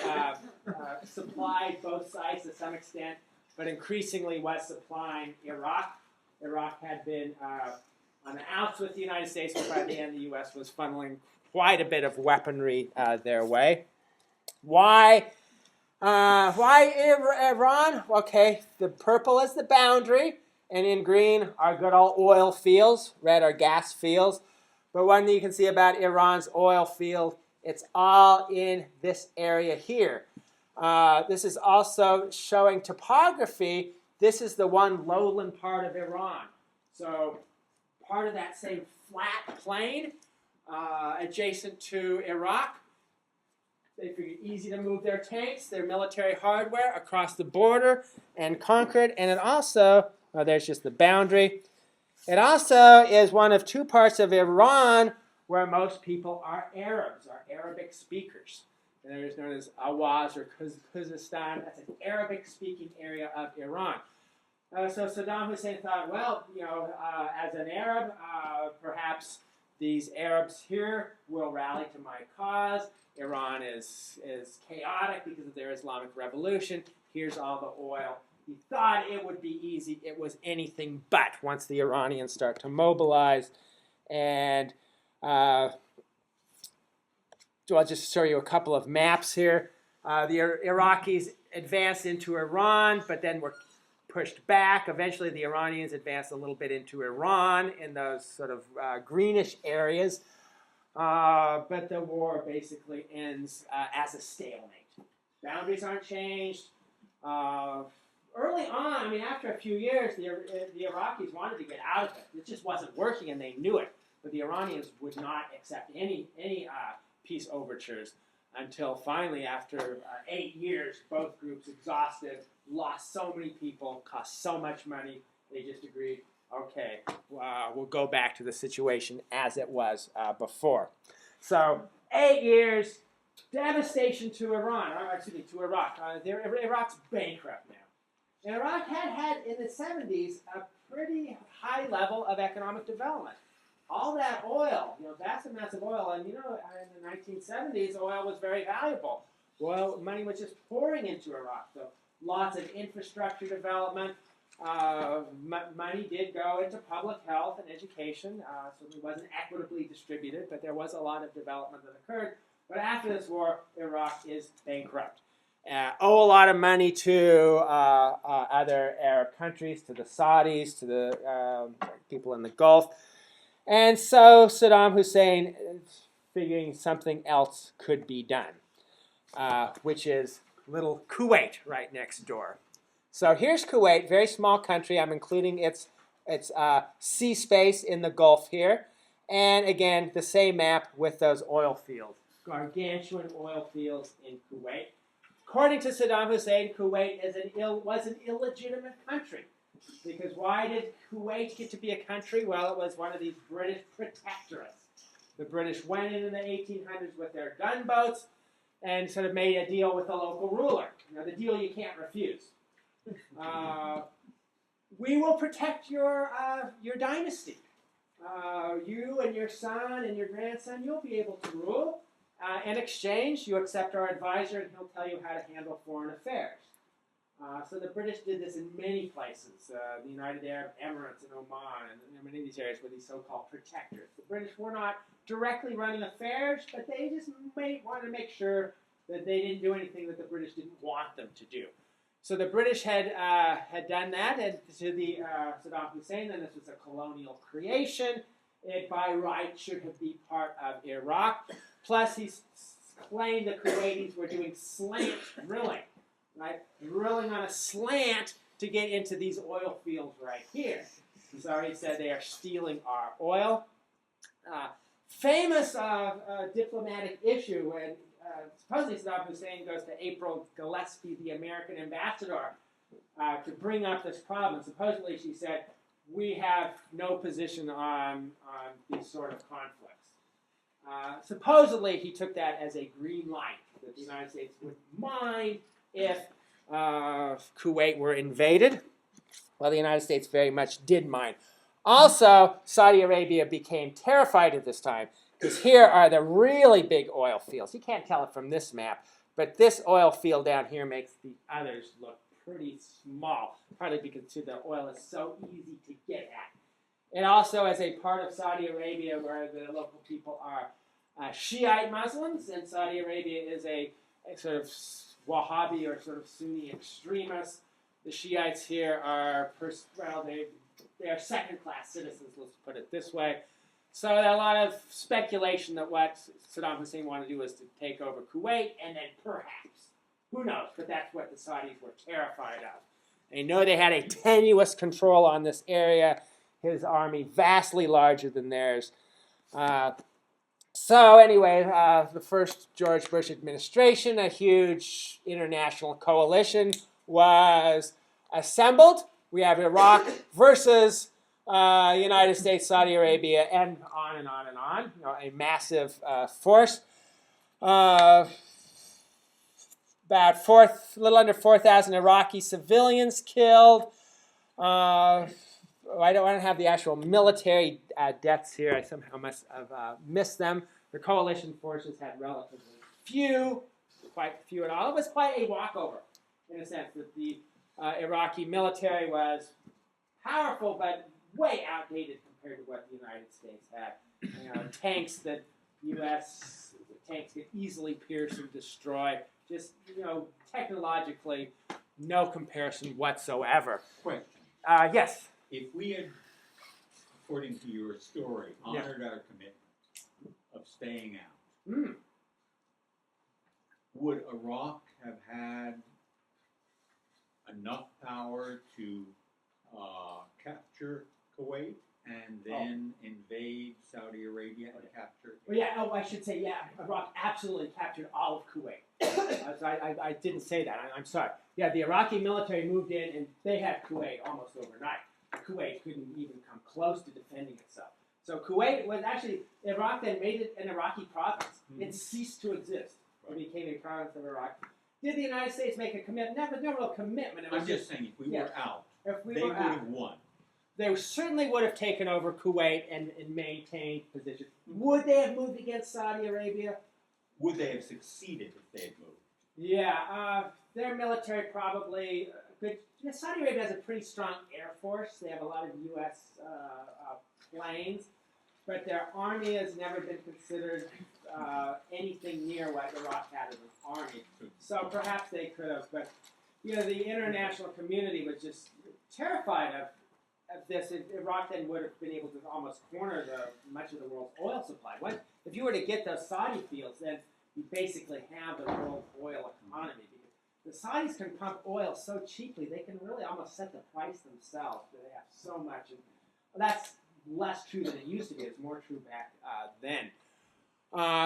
supplied both sides to some extent, but increasingly was supplying Iraq. Iraq had been on the outs with the United States, but by the end the U.S. was funneling quite a bit of weaponry their way. Why Iran? Okay, the purple is the boundary, and in green are good old oil fields. Red are gas fields. But one thing you can see about Iran's oil field, it's all in this area here. This is also showing topography. This is the one lowland part of Iran. So part of that same flat plain adjacent to Iraq. They figured easy to move their tanks, their military hardware across the border and conquered. And it also, there's just the boundary. It also is one of two parts of Iran where most people are Arabs, are Arabic speakers. And there is known as Awaz or Khuzestan. That's an Arabic-speaking area of Iran. So Saddam Hussein thought, well, as an Arab, perhaps these Arabs here will rally to my cause. Iran is chaotic because of their Islamic Revolution. Here's all the oil. He thought it would be easy. It was anything but once the Iranians start to mobilize. And so I'll just show you a couple of maps here. The Iraqis advanced into Iran, but then were pushed back. Eventually, the Iranians advanced a little bit into Iran in those sort of greenish areas. But the war basically ends as a stalemate. Boundaries aren't changed. Early on, after a few years, the Iraqis wanted to get out of it. It just wasn't working, and they knew it. But the Iranians would not accept any peace overtures until finally, after 8 years, both groups exhausted, lost so many people, cost so much money, they just agreed, okay, we'll go back to the situation as it was before. So 8 years, devastation to Iran, to Iraq. Iraq's bankrupt now. And Iraq had in the 70s a pretty high level of economic development. All that oil, vast amounts of oil, and in the 1970s, oil was very valuable. Oil money was just pouring into Iraq. So lots of infrastructure development. Money did go into public health and education, so it wasn't equitably distributed, but there was a lot of development that occurred. But after this war, Iraq is bankrupt. Owe a lot of money to other Arab countries, to the Saudis, to the people in the Gulf. And so Saddam Hussein is figuring something else could be done, which is little Kuwait right next door. So here's Kuwait, very small country. I'm including its sea space in the Gulf here. And again, the same map with those oil fields. Gargantuan oil fields in Kuwait. According to Saddam Hussein, Kuwait was an illegitimate country. Because why did Kuwait get to be a country? Well, it was one of these British protectorates. The British went in the 1800s with their gunboats and sort of made a deal with the local ruler. The deal you can't refuse. We will protect your dynasty. You and your son and your grandson, you'll be able to rule. In exchange, you accept our advisor, and he'll tell you how to handle foreign affairs. So the British did this in many places, the United Arab Emirates and Oman, and many of these areas were these so-called protectorates. The British were not directly running affairs, but they just wanted to make sure that they didn't do anything that the British didn't want them to do. So the British had done that, and to the Saddam Hussein, and this was a colonial creation. It by right should have been part of Iraq. Plus, he claimed the Kuwaitis were doing slant drilling, right? Drilling on a slant to get into these oil fields right here. So he said they are stealing our oil. Famous diplomatic issue when supposedly Saddam Hussein goes to April Gillespie, the American ambassador, to bring up this problem. Supposedly she said, we have no position on these sort of conflicts. Supposedly he took that as a green light, that the United States would mind if Kuwait were invaded. Well, the United States very much did mind. Also, Saudi Arabia became terrified at this time, because here are the really big oil fields. You can't tell it from this map, but this oil field down here makes the others look pretty small, partly because the oil is so easy to get at. And also, as a part of Saudi Arabia, where the local people are Shiite Muslims, and Saudi Arabia is a sort of Wahhabi or sort of Sunni extremist. The Shiites here are, they are second-class citizens, let's put it this way. So there are a lot of speculation that what Saddam Hussein wanted to do was to take over Kuwait, and then perhaps, who knows, but that's what the Saudis were terrified of. They know they had a tenuous control on this area, his army vastly larger than theirs. So anyway, the first George Bush administration, a huge international coalition was assembled. We have Iraq versus United States, Saudi Arabia, and on and on and on. You know, a massive force. About a little under 4,000 Iraqi civilians killed. I don't have the actual military deaths here. I somehow must have missed them. The coalition forces had relatively few, quite few at all. It was quite a walkover, in a sense, that the Iraqi military was powerful, but way outdated compared to what the United States had. You know, tanks that U.S. tanks could easily pierce and destroy. Just, you know, technologically, no comparison whatsoever. Question. Yes? If we had, according to your story, honored our commitment of staying out, would Iraq have had enough power to capture Kuwait and then invade Saudi Arabia and capture? Well, yeah. Oh, I should say, yeah. Iraq absolutely captured all of Kuwait. So I didn't say that. I'm sorry. Yeah, the Iraqi military moved in, and they had Kuwait almost overnight. Kuwait couldn't even come close to defending itself. So Kuwait was actually, Iraq then made it an Iraqi province. It ceased to exist. It became a province of Iraq. Did the United States make a commitment? No real commitment. It was I'm just saying, if we were out, if we they were would out, have won. they certainly would have taken over Kuwait and maintained position. Would they have moved against Saudi Arabia? Would they have succeeded if they had moved? Yeah, their military probably good. Saudi Arabia has a pretty strong air force. They have a lot of U.S. Planes, but their army has never been considered anything near what Iraq had as an army. So perhaps they could have, but you know, the international community was just terrified of this. Iraq then would have been able to almost corner much of the world's oil supply. If you were to get those Saudi fields, then you basically have the world oil economy. The Saudis can pump oil so cheaply, they can really almost set the price themselves. They have so much. And that's less true than it used to be. It's more true back then.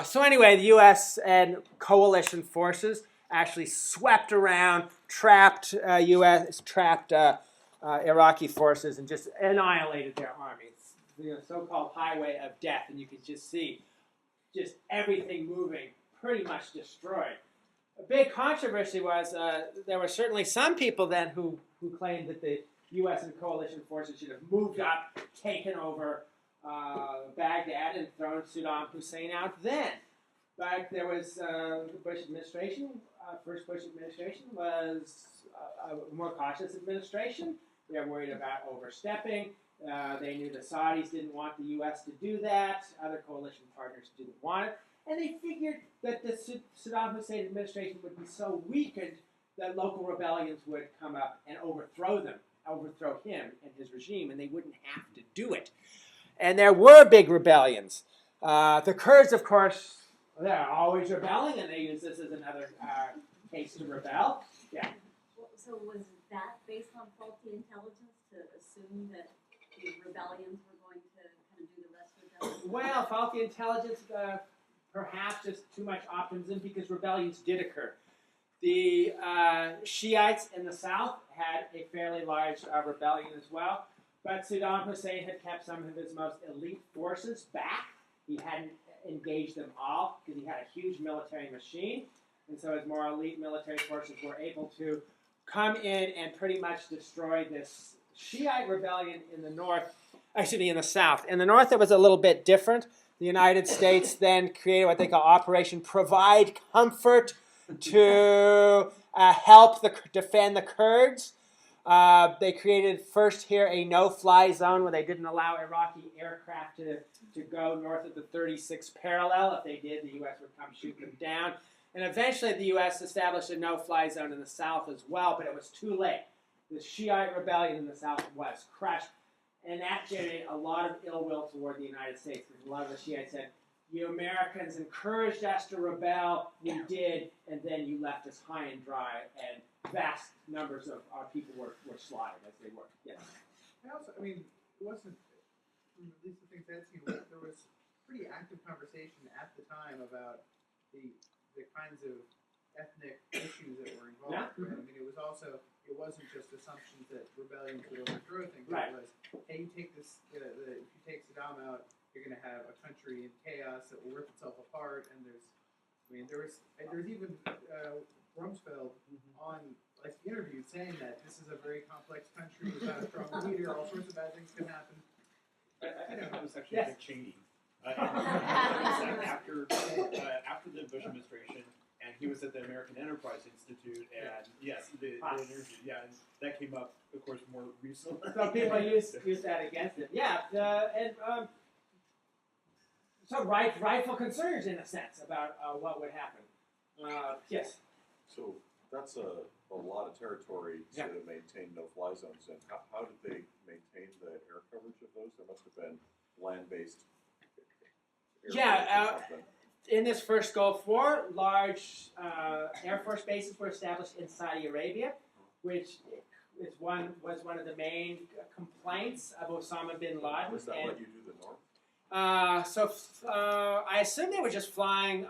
So anyway, the U.S. and coalition forces actually swept around, trapped Iraqi forces, and just annihilated their army. It's the so-called highway of death, and you can just see just everything moving, pretty much destroyed. A big controversy was there were certainly some people then who claimed that the U.S. and coalition forces should have moved up, taken over Baghdad, and thrown Saddam Hussein out then. But there was the Bush administration, first Bush administration was a more cautious administration. They were worried about overstepping. They knew the Saudis didn't want the U.S. to do that. Other coalition partners didn't want it. And they figured that the Saddam Hussein administration would be so weakened that local rebellions would come up and overthrow him and his regime, and they wouldn't have to do it. And there were big rebellions. The Kurds, of course, they're always rebelling, and they use this as another case to rebel. Yeah. So was that based on faulty intelligence to assume that the rebellions were going to kind of do the rest of the job? Well, faulty intelligence, perhaps just too much optimism, because rebellions did occur. The Shiites in the south had a fairly large rebellion as well, but Saddam Hussein had kept some of his most elite forces back. He hadn't engaged them all because he had a huge military machine, and so his more elite military forces were able to come in and pretty much destroy this Shiite rebellion in the north, in the south. In the north, it was a little bit different. The United States then created what they call Operation Provide Comfort to help defend the Kurds. They created first here a no-fly zone where they didn't allow Iraqi aircraft to go north of the 36th parallel. If they did, the U.S. would come shoot them down. And eventually the U.S. established a no-fly zone in the south as well, but it was too late. The Shiite rebellion in the south was crushed, and that generated a lot of ill will toward the United States, because a lot of the Shiites said, you Americans encouraged us to rebel, we did, and then you left us high and dry, and vast numbers of our people were slaughtered as they were. Yes. It wasn't, at least the things I'd seen, there was pretty active conversation at the time about the kinds of ethnic issues that were involved. Yeah. Right? It wasn't just assumptions that rebellions would overthrow things. Right. It was, hey, you take this, if you take Saddam out, you're going to have a country in chaos that will rip itself apart. And there was even Rumsfeld on interview saying that this is a very complex country without a strong leader. All sorts of bad things can happen. I think it was actually Dick Cheney. After the Bush administration, and he was at the American Enterprise Institute, and yes, the interview, and that came up, of course, more recently. So people use that against it. Yeah, so rightful concerns in a sense about what would happen. Yes. So that's a lot of territory to maintain no-fly zones in. How did they maintain the air coverage of those? There must have been land-based in this first Gulf War, large Air Force bases were established in Saudi Arabia, which was one of the main complaints of Osama bin Laden. Does that let you do the north? I assume they were just flying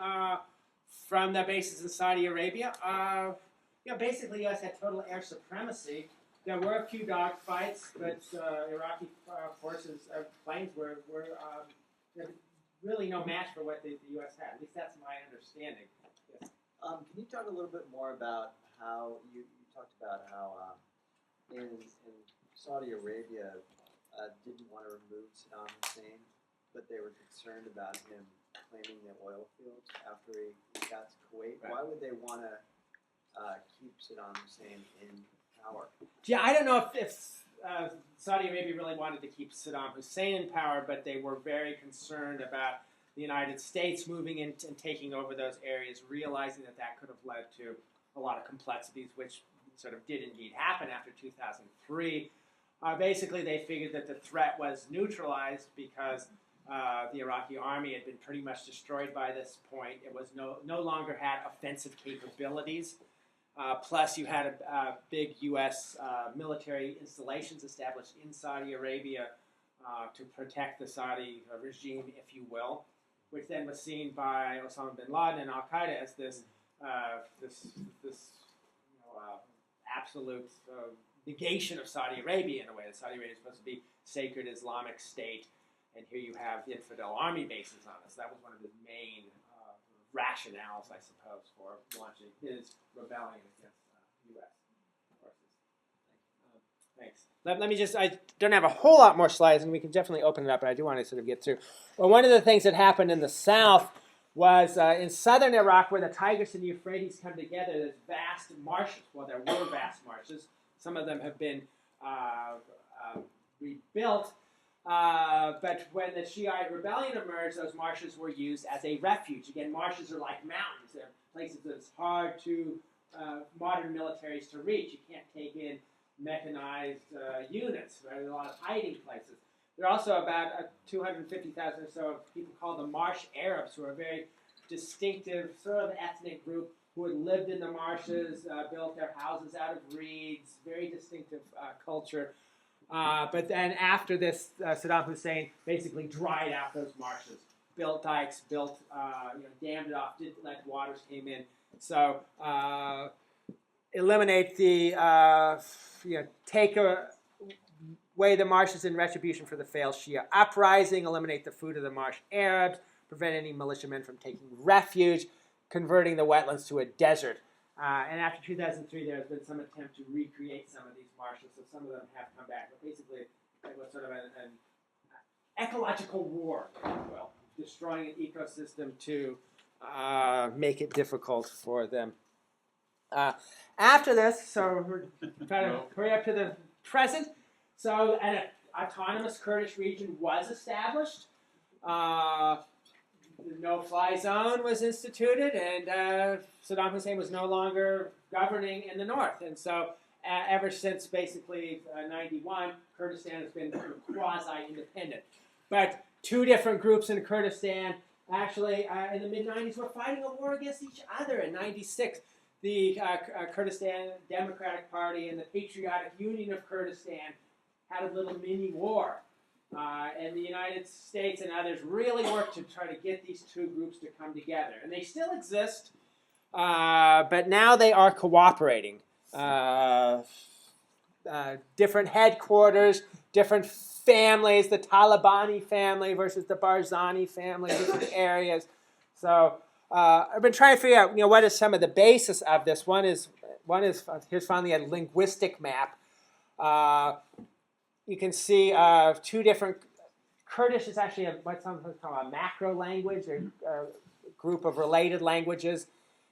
from the bases in Saudi Arabia. Basically, the U.S. had total air supremacy. There were a few dogfights, but Iraqi forces, planes were really no match for what the U.S. had. At least that's my understanding. Yes. Can you talk a little bit more about how you talked about how in Saudi Arabia didn't want to remove Saddam Hussein, but they were concerned about him claiming the oil fields after he got to Kuwait. Right. Why would they want to keep Saddam Hussein in power? Yeah, I don't know if Saudi Arabia really wanted to keep Saddam Hussein in power, but they were very concerned about the United States moving in and taking over those areas, realizing that could have led to a lot of complexities, which sort of did indeed happen after 2003. Basically, they figured that the threat was neutralized because the Iraqi army had been pretty much destroyed by this point. It was no longer had offensive capabilities. Plus, you had a big U.S. military installations established in Saudi Arabia to protect the Saudi regime, if you will, which then was seen by Osama bin Laden and Al Qaeda as this absolute negation of Saudi Arabia in a way. That Saudi Arabia is supposed to be sacred Islamic state, and here you have the infidel army bases on us. That was one of his main rationales, I suppose, for launching his rebellion against U.S. forces. Thanks. Let me just, I don't have a whole lot more slides, and we can definitely open it up, but I do want to sort of get through. Well, one of the things that happened in the South was in southern Iraq, where the Tigris and Euphrates come together. There's vast marshes. Well, there were vast marshes. Some of them have been rebuilt. But when the Shiite rebellion emerged, those marshes were used as a refuge. Again, marshes are like mountains. They're places that's hard to modern militaries to reach. You can't take in mechanized units. Right? There are a lot of hiding places. There are also about 250,000 or so of people called the Marsh Arabs, who are a very distinctive sort of ethnic group who had lived in the marshes, built their houses out of reeds, very distinctive culture. But then after this, Saddam Hussein basically dried out those marshes, built dikes, dammed it off, didn't let waters came in. So eliminate the, take away the marshes in retribution for the failed Shia uprising, eliminate the food of the Marsh Arabs, prevent any militiamen from taking refuge, converting the wetlands to a desert. And after 2003, there has been some attempt to recreate some of these marshes, so some of them have come back. But basically, it was sort of an ecological war, if you will, destroying an ecosystem to make it difficult for them. After this, so we're trying to hurry up to the present. So an autonomous Kurdish region was established. The no-fly zone was instituted, and Saddam Hussein was no longer governing in the north. And so ever since basically 91, Kurdistan has been quasi-independent. But two different groups in Kurdistan actually in the mid-90s were fighting a war against each other. In 96, the Kurdistan Democratic Party and the Patriotic Union of Kurdistan had a little mini war. And the United States and others really worked to try to get these two groups to come together. And they still exist, but now they are cooperating. Different headquarters, different families, the Talabani family versus the Barzani family, different areas. So I've been trying to figure out, what is some of the basis of this. One is here's finally a linguistic map. You can see two different. Kurdish is actually what's sometimes called a macro language, or group of related languages.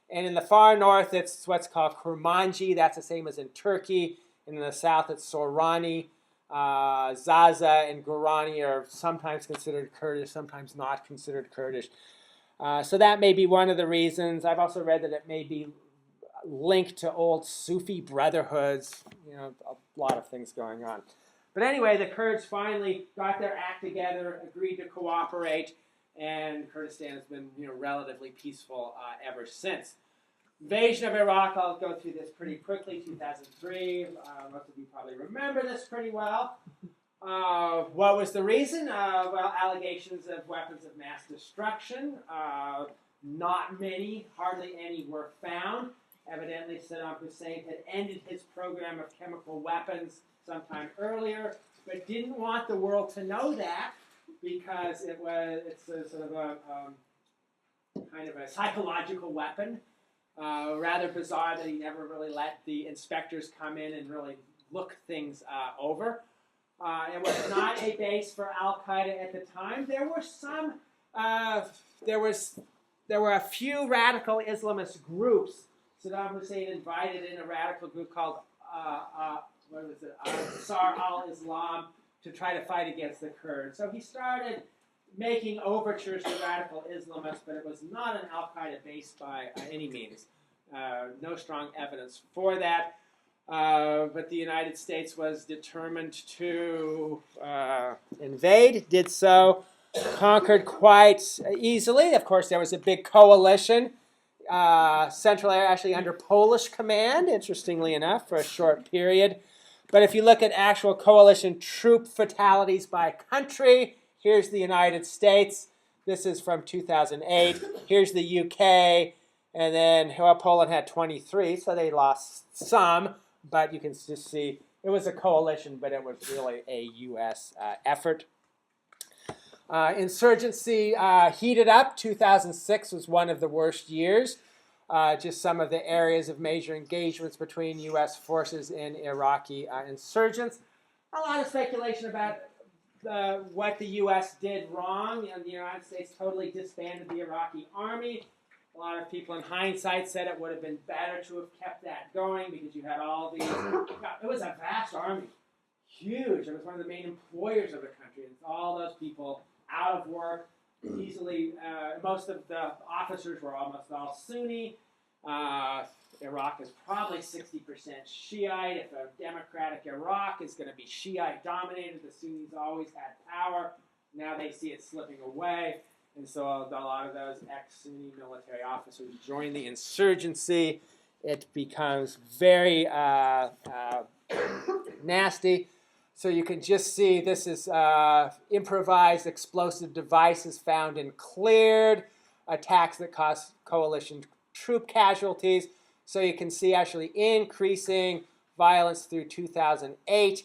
And in the far north, it's what's called Kurmanji. That's the same as in Turkey. And in the south, it's Sorani. Zaza and Gorani are sometimes considered Kurdish, sometimes not considered Kurdish. So that may be one of the reasons. I've also read that it may be linked to old Sufi brotherhoods. A lot of things going on. But anyway, the Kurds finally got their act together, agreed to cooperate, and Kurdistan has been relatively peaceful ever since. Invasion of Iraq, I'll go through this pretty quickly, 2003. Most of you probably remember this pretty well. What was the reason? Well, allegations of weapons of mass destruction. Not many, hardly any were found. Evidently, Saddam Hussein had ended his program of chemical weapons sometime earlier, but didn't want the world to know that because it's a sort of a kind of a psychological weapon. Rather bizarre that he never really let the inspectors come in and really look things over. It was not a base for Al Qaeda at the time. There were some. There were a few radical Islamist groups. Saddam Hussein invited in a radical group called Ansar al-Islam to try to fight against the Kurds. So he started making overtures to radical Islamists, but it was not an al-Qaeda base by any means. No strong evidence for that. But the United States was determined to invade, did so, conquered quite easily. Of course, there was a big coalition. Central area actually under Polish command, interestingly enough, for a short period. But if you look at actual coalition troop fatalities by country, here's the United States. This is from 2008. Here's the UK. And then, Poland had 23, so they lost some. But you can just see it was a coalition, but it was really a U.S. effort. Insurgency heated up. 2006 was one of the worst years. Just some of the areas of major engagements between U.S. forces and Iraqi insurgents. A lot of speculation about what the U.S. did wrong. The United States totally disbanded the Iraqi army. A lot of people in hindsight said it would have been better to have kept that going because you had all these. It was a vast army, huge. It was one of the main employers of the country. It's all those people out of work, easily. Most of the officers were almost all Sunni. Iraq is probably 60% Shiite. If a democratic Iraq is going to be Shiite dominated, the Sunnis always had power. Now they see it slipping away. And so a lot of those ex-Sunni military officers join the insurgency. It becomes very nasty. So you can just see this is improvised explosive devices found and cleared, attacks that caused coalition troop casualties. So you can see actually increasing violence through 2008.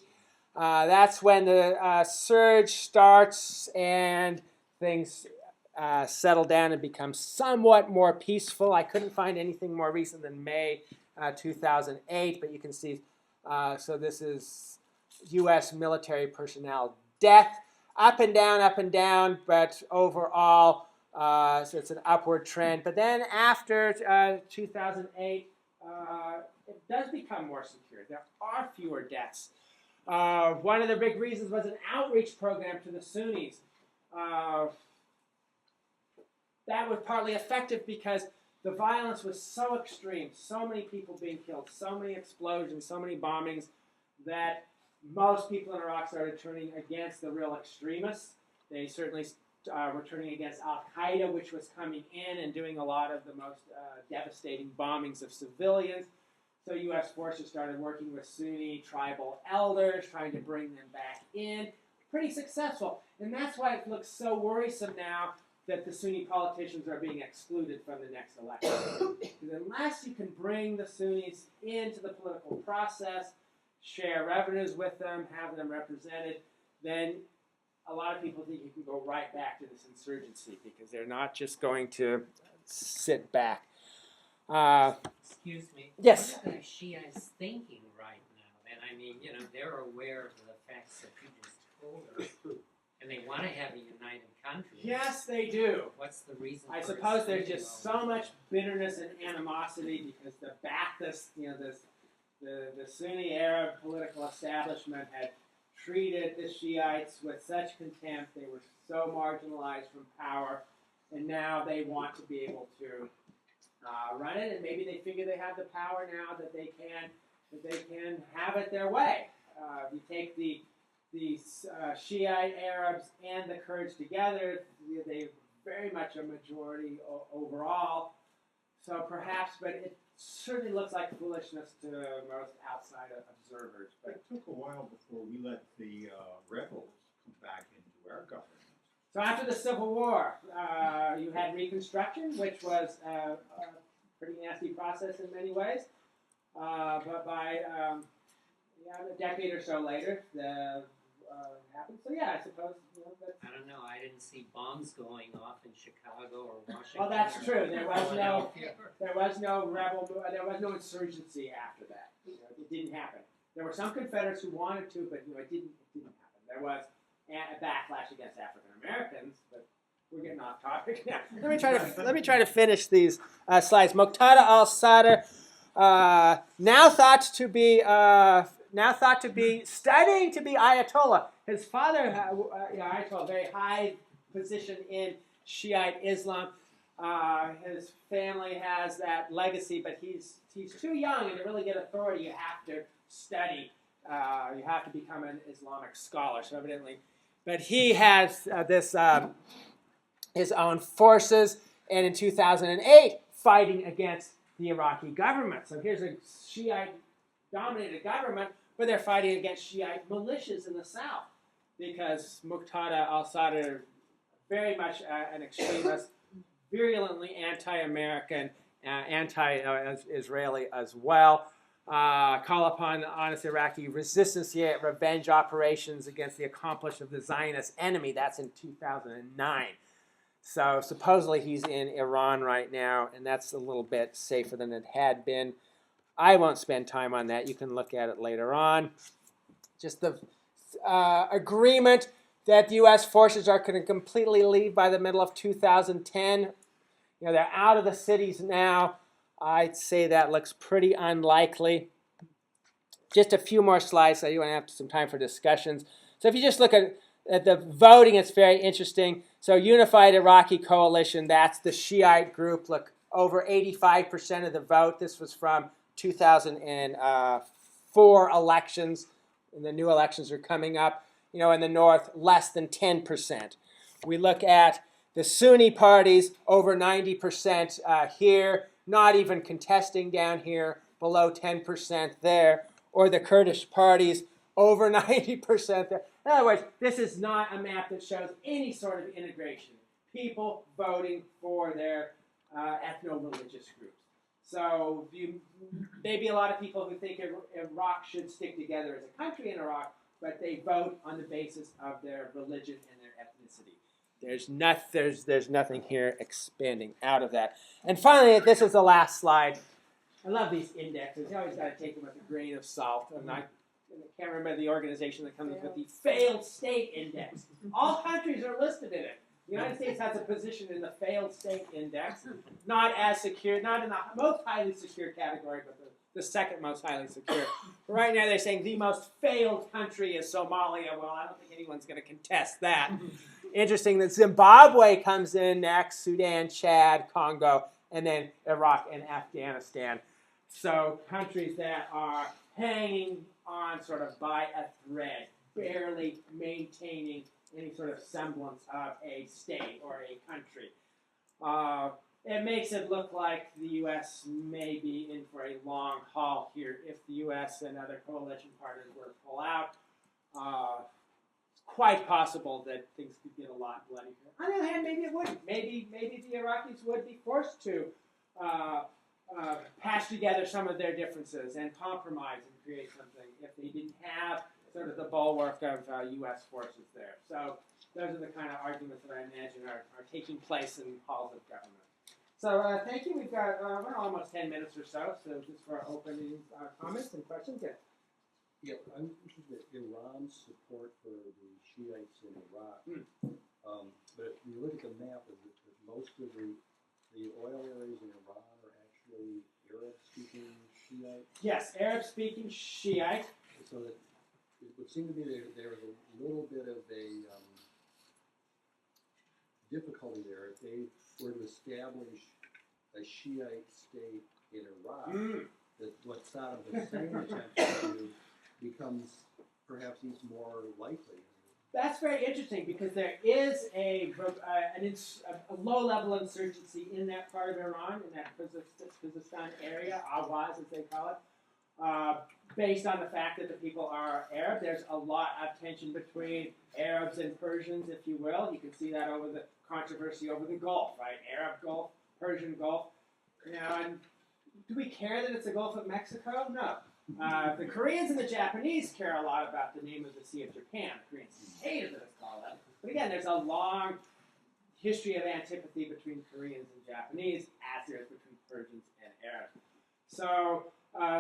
That's when the surge starts and things settle down and become somewhat more peaceful. I couldn't find anything more recent than May 2008, but you can see, so this is U.S. military personnel death, up and down, but overall, so it's an upward trend. But then after 2008, it does become more secure. There are fewer deaths. One of the big reasons was an outreach program to the Sunnis. That was partly effective because the violence was so extreme, so many people being killed, so many explosions, so many bombings, that most people in Iraq started turning against the real extremists. They certainly were turning against Al-Qaeda, which was coming in and doing a lot of the most devastating bombings of civilians. So U.S. forces started working with Sunni tribal elders, trying to bring them back in. Pretty successful. And that's why it looks so worrisome now that the Sunni politicians are being excluded from the next election. Because unless you can bring the Sunnis into the political process, share revenues with them, have them represented, then a lot of people think you can go right back to this insurgency because they're not just going to sit back. Excuse me. Yes. What are the Shiites thinking right now? And I mean, they're aware of the facts that you just told us, and they want to have a united country. Yes, they do. What's the reason? I suppose there's just so much bitterness and animosity because the Ba'athists, the Sunni Arab political establishment had treated the Shiites with such contempt. They were so marginalized from power, and now they want to be able to run it. And maybe they figure they have the power now that they can have it their way. You take the Shiite Arabs and the Kurds together; they're very much a majority overall. So perhaps, but it certainly looks like foolishness to most outside observers. But it took a while before we let the rebels come back into our government. So after the Civil War, you had Reconstruction, which was a pretty nasty process in many ways. But by a decade or so later, the happened. So yeah, I suppose that's. I don't know. I didn't see bombs going off in Chicago or Washington. Well, that's true. There was no rebel. There was no insurgency after that. It didn't happen. There were some Confederates who wanted to, but it didn't happen. There was a backlash against African Americans, but we're getting off topic now. Let me try to finish these slides. Muqtada al-Sadr, now thought to be studying to be Ayatollah. His father, Ayatollah, a very high position in Shiite Islam. His family has that legacy, but he's too young, and to really get authority, you have to study. You have to become an Islamic scholar. So evidently, but he has his own forces, and in 2008, fighting against the Iraqi government. So here's a Shiite-dominated government, but they're fighting against Shiite militias in the south because Muqtada al-Sadr, very much an extremist, virulently anti-American, anti-Israeli as well. Call upon honest Iraqi resistance, yet revenge operations against the accomplice of the Zionist enemy. That's in 2009. So supposedly he's in Iran right now, and that's a little bit safer than it had been. I won't spend time on that. You can look at it later on. Just the agreement that the U.S. forces are going to completely leave by the middle of 2010. They're out of the cities now. I'd say that looks pretty unlikely. Just a few more slides, so you want to have some time for discussions. So if you just look at the voting, it's very interesting. So Unified Iraqi Coalition, that's the Shiite group. Look, over 85% of the vote. This was from 2004 elections, and the new elections are coming up. In the north, less than 10%. We look at the Sunni parties, over 90% here, not even contesting down here, below 10% there. Or the Kurdish parties, over 90% there. In other words, this is not a map that shows any sort of integration. People voting for their ethno-religious groups. So maybe a lot of people who think Iraq should stick together as a country in Iraq, but they vote on the basis of their religion and their ethnicity. There's nothing here expanding out of that. And finally, this is the last slide. I love these indexes. You always got to take them with a grain of salt. I can't remember the organization that comes up with the failed state index. All countries are listed in it. The United States has a position in the failed state index, not as secure, not in the most highly secure category, but the second most highly secure. Right now they're saying the most failed country is Somalia. Well, I don't think anyone's going to contest that. Interesting that Zimbabwe comes in next, Sudan, Chad, Congo, and then Iraq and Afghanistan. So countries that are hanging on sort of by a thread, barely maintaining any sort of semblance of a state or a country. It makes it look like the U.S. may be in for a long haul here if the U.S. and other coalition partners were to pull out. It's quite possible that things could get a lot bloody here. On the other hand, maybe it wouldn't. Maybe the Iraqis would be forced to patch together some of their differences and compromise and create something if they didn't have sort of the bulwark of U.S. forces there. So those are the kind of arguments that I imagine are taking place in halls of government. So thank you. We've got almost 10 minutes or so. So just for opening comments and questions. Yeah, I'm interested in Iran's support for the Shiites in Iraq. But if you look at the map, most of the oil areas in Iran are actually Arab-speaking Shiite. Yes, Arab-speaking Shiite. So that it would seem to me there was a little bit of a difficulty there. If they were to establish a Shiite state in Iraq, that what Saddam Hussein attempted to do becomes perhaps even more likely. That's very interesting because there is a low-level insurgency in that part of Iran, in that Khuzestan area, Awaz as they call it, based on the fact that the people are Arab. There's a lot of tension between Arabs and Persians, if you will. You can see that over the controversy over the Gulf, right? Arab Gulf, Persian Gulf. And do we care that it's the Gulf of Mexico? No. The Koreans and the Japanese care a lot about the name of the Sea of Japan. The Koreans hated that it's called that. But again, there's a long history of antipathy between Koreans and Japanese, as there is between Persians and Arabs. So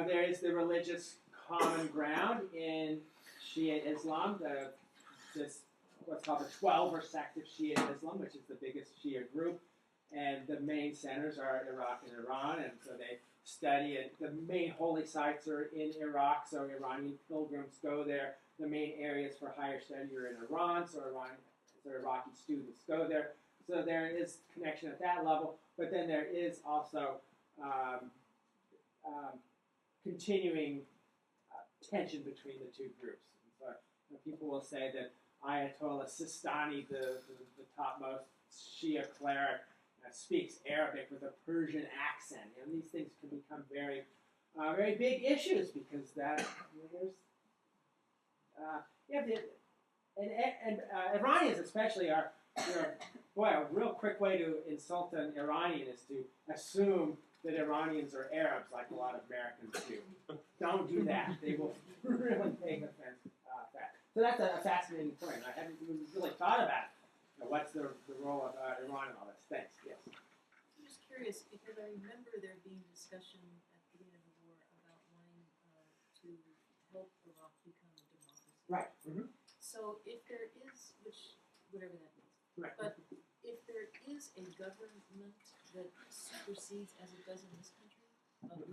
there is the religious common ground in Shia Islam, this what's called the Twelver sect of Shia Islam, which is the biggest Shia group. And the main centers are Iraq and Iran, and so they study it. The main holy sites are in Iraq, so Iranian pilgrims go there. The main areas for higher study are in Iran, so Iraqi students go there. So there is connection at that level, but then there is also continuing tension between the two groups. And so people will say that Ayatollah Sistani, the topmost Shia cleric, speaks Arabic with a Persian accent, and these things can become very, very big issues because Iranians especially are, a real quick way to insult an Iranian is to assume that Iranians are Arabs, like a lot of Americans do. Don't do that; they will really take offense at that. So that's a fascinating point. I hadn't even really thought about it. What's the role of Iran in all this? Thanks. Yes. I'm just curious because I remember there being discussion at the beginning of the war about wanting to help Iraq become a democracy. Right. Mm-hmm. So So if there is, whatever that means, Right. but if there is a government that supersedes, as it does in this country, of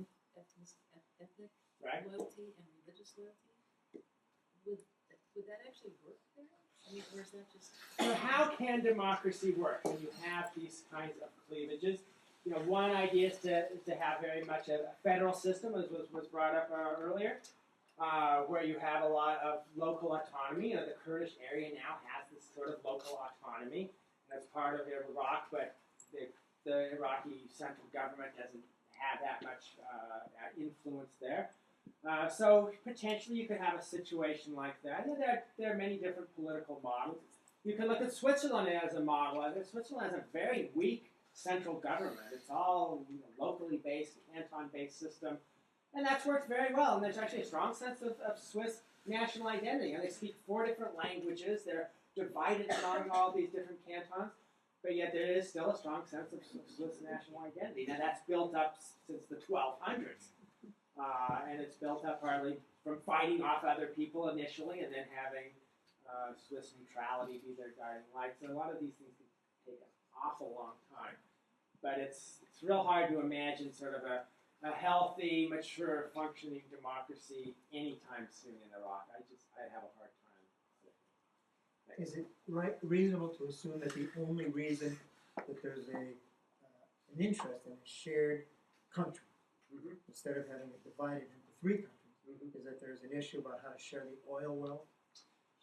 ethnic Right. loyalty and religious loyalty, would that actually work there? I mean, or is that just? So how can democracy work when you have these kinds of cleavages? One idea is to have very much a federal system, as was brought up earlier, where you have a lot of local autonomy. The Kurdish area now has this sort of local autonomy. That's part of Iraq, but the Iraqi central government doesn't have that much influence there. So potentially you could have a situation like that. There are many different political models. You can look at Switzerland as a model. Switzerland has a very weak central government. It's all locally based, canton-based system. And that's worked very well. And there's actually a strong sense of Swiss national identity. And they speak 4 different languages. They're divided among all these different cantons. But yet there is still a strong sense of Swiss national identity. Now that's built up since the 1200s. And it's built up partly from fighting off other people initially and then having Swiss neutrality be their guiding light. So a lot of these things can take an awful long time. But it's real hard to imagine sort of a healthy, mature, functioning democracy anytime soon in Iraq. I have a hard time. Is it reasonable to assume that the only reason that there's an interest in a shared country, instead of having it divided into 3 countries, is that there's an issue about how to share the oil wealth?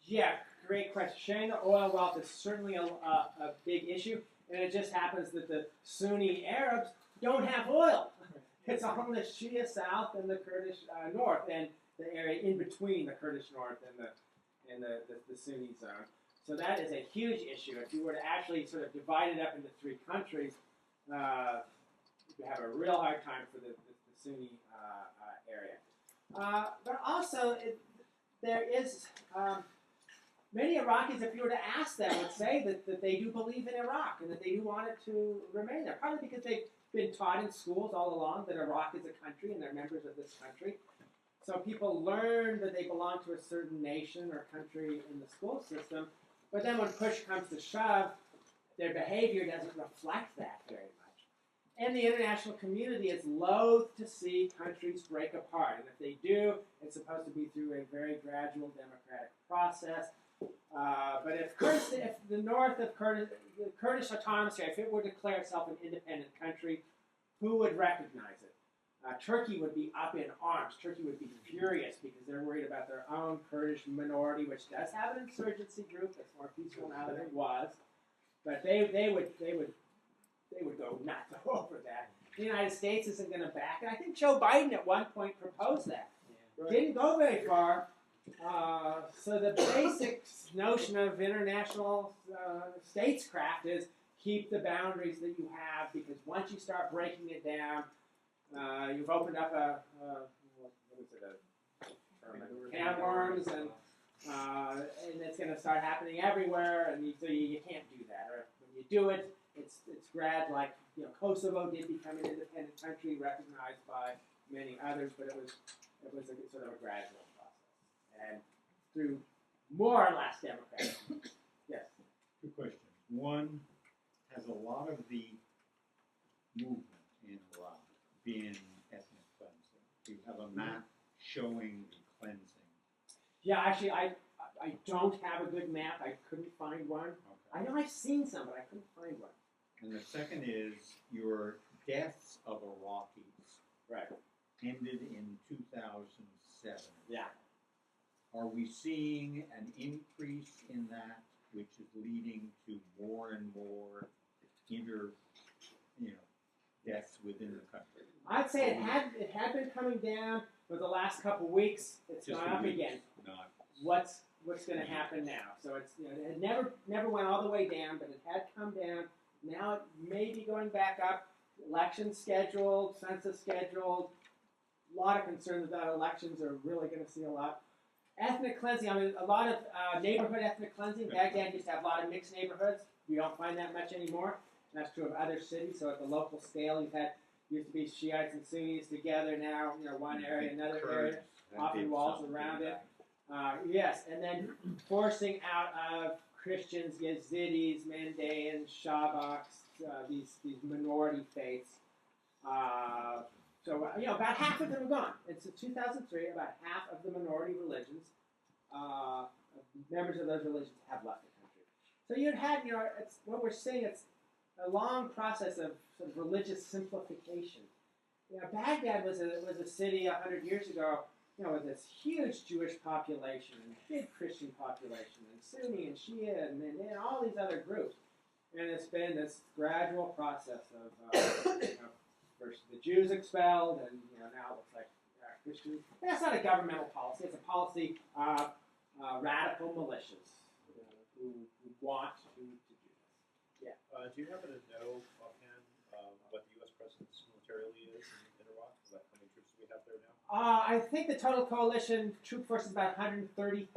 Yeah, great question. Sharing the oil wealth is certainly a big issue, and it just happens that the Sunni Arabs don't have oil. It's on the Shia south and the Kurdish north, and the area in between the Kurdish north and the Sunni zone. So that is a huge issue. If you were to actually sort of divide it up into 3 countries, you have a real hard time for the Sunni area. But also, there is many Iraqis, if you were to ask them, would say that they do believe in Iraq and that they do want it to remain there. Partly because they've been taught in schools all along that Iraq is a country and they're members of this country. So people learn that they belong to a certain nation or country in the school system. But then when push comes to shove, their behavior doesn't reflect that very much. And the international community is loath to see countries break apart. And if they do, it's supposed to be through a very gradual democratic process. But if the north of the Kurdish autonomous area, if it were to declare itself an independent country, who would recognize it? Turkey would be up in arms. Turkey would be furious because they're worried about their own Kurdish minority, which does have an insurgency group that's more peaceful now than it was. But they would go nuts over that. The United States isn't going to back it. I think Joe Biden at one point proposed that. Didn't go very far. So the basic notion of international statescraft is keep the boundaries that you have, because once you start breaking it down, you've opened up a can of worms, and it's going to start happening everywhere, and so you can't do that. Or when you do it, it's gradual. Like Kosovo did become an independent country, recognized by many others, but it was a sort of a gradual process, and through more or less democratic. Yes. Two questions. One, has a lot of the movement in Iraq been ethnic cleansing? Do you have a map showing the cleansing? Yeah, actually, I don't have a good map. I couldn't find one. Okay. I know I've seen some, but I couldn't find one. And the second is your deaths of Iraqis ended in 2007. Yeah. Are we seeing an increase in that, which is leading to more and more deaths within the country? I'd say it had been coming down, but the last couple of weeks it's gone up again. What's going to happen now? So it's it had never went all the way down, but it had come down. Now it may be going back up. Elections scheduled, census scheduled. A lot of concerns about elections are really going to see a lot. Ethnic cleansing, I mean, a lot of neighborhood ethnic cleansing. Baghdad used to have a lot of mixed neighborhoods. We don't find that much anymore. And that's true of other cities. So at the local scale, used to be Shiites and Sunnis together. Now, one area, another area, often walls around it. Yes, and then forcing out of Christians, Yazidis, Mandaeans, Shabaks, these minority faiths. So about half of them are gone. It's 2003. About half of the minority religions, members of those religions, have left the country. So you had, it's what we're seeing. It's a long process of sort of religious simplification. Baghdad was a city 100 years ago, with this huge Jewish population and big Christian population and Sunni and Shia and all these other groups. And it's been this gradual process of first the Jews expelled, and now it looks like Christians. And that's not a governmental policy. It's a policy of radical militias who want to do this. Yeah. Do you happen to know offhand what the U.S. presence militarily is in Iraq? Is that how many troops we have there now? I think the total coalition troop force is about 130,000.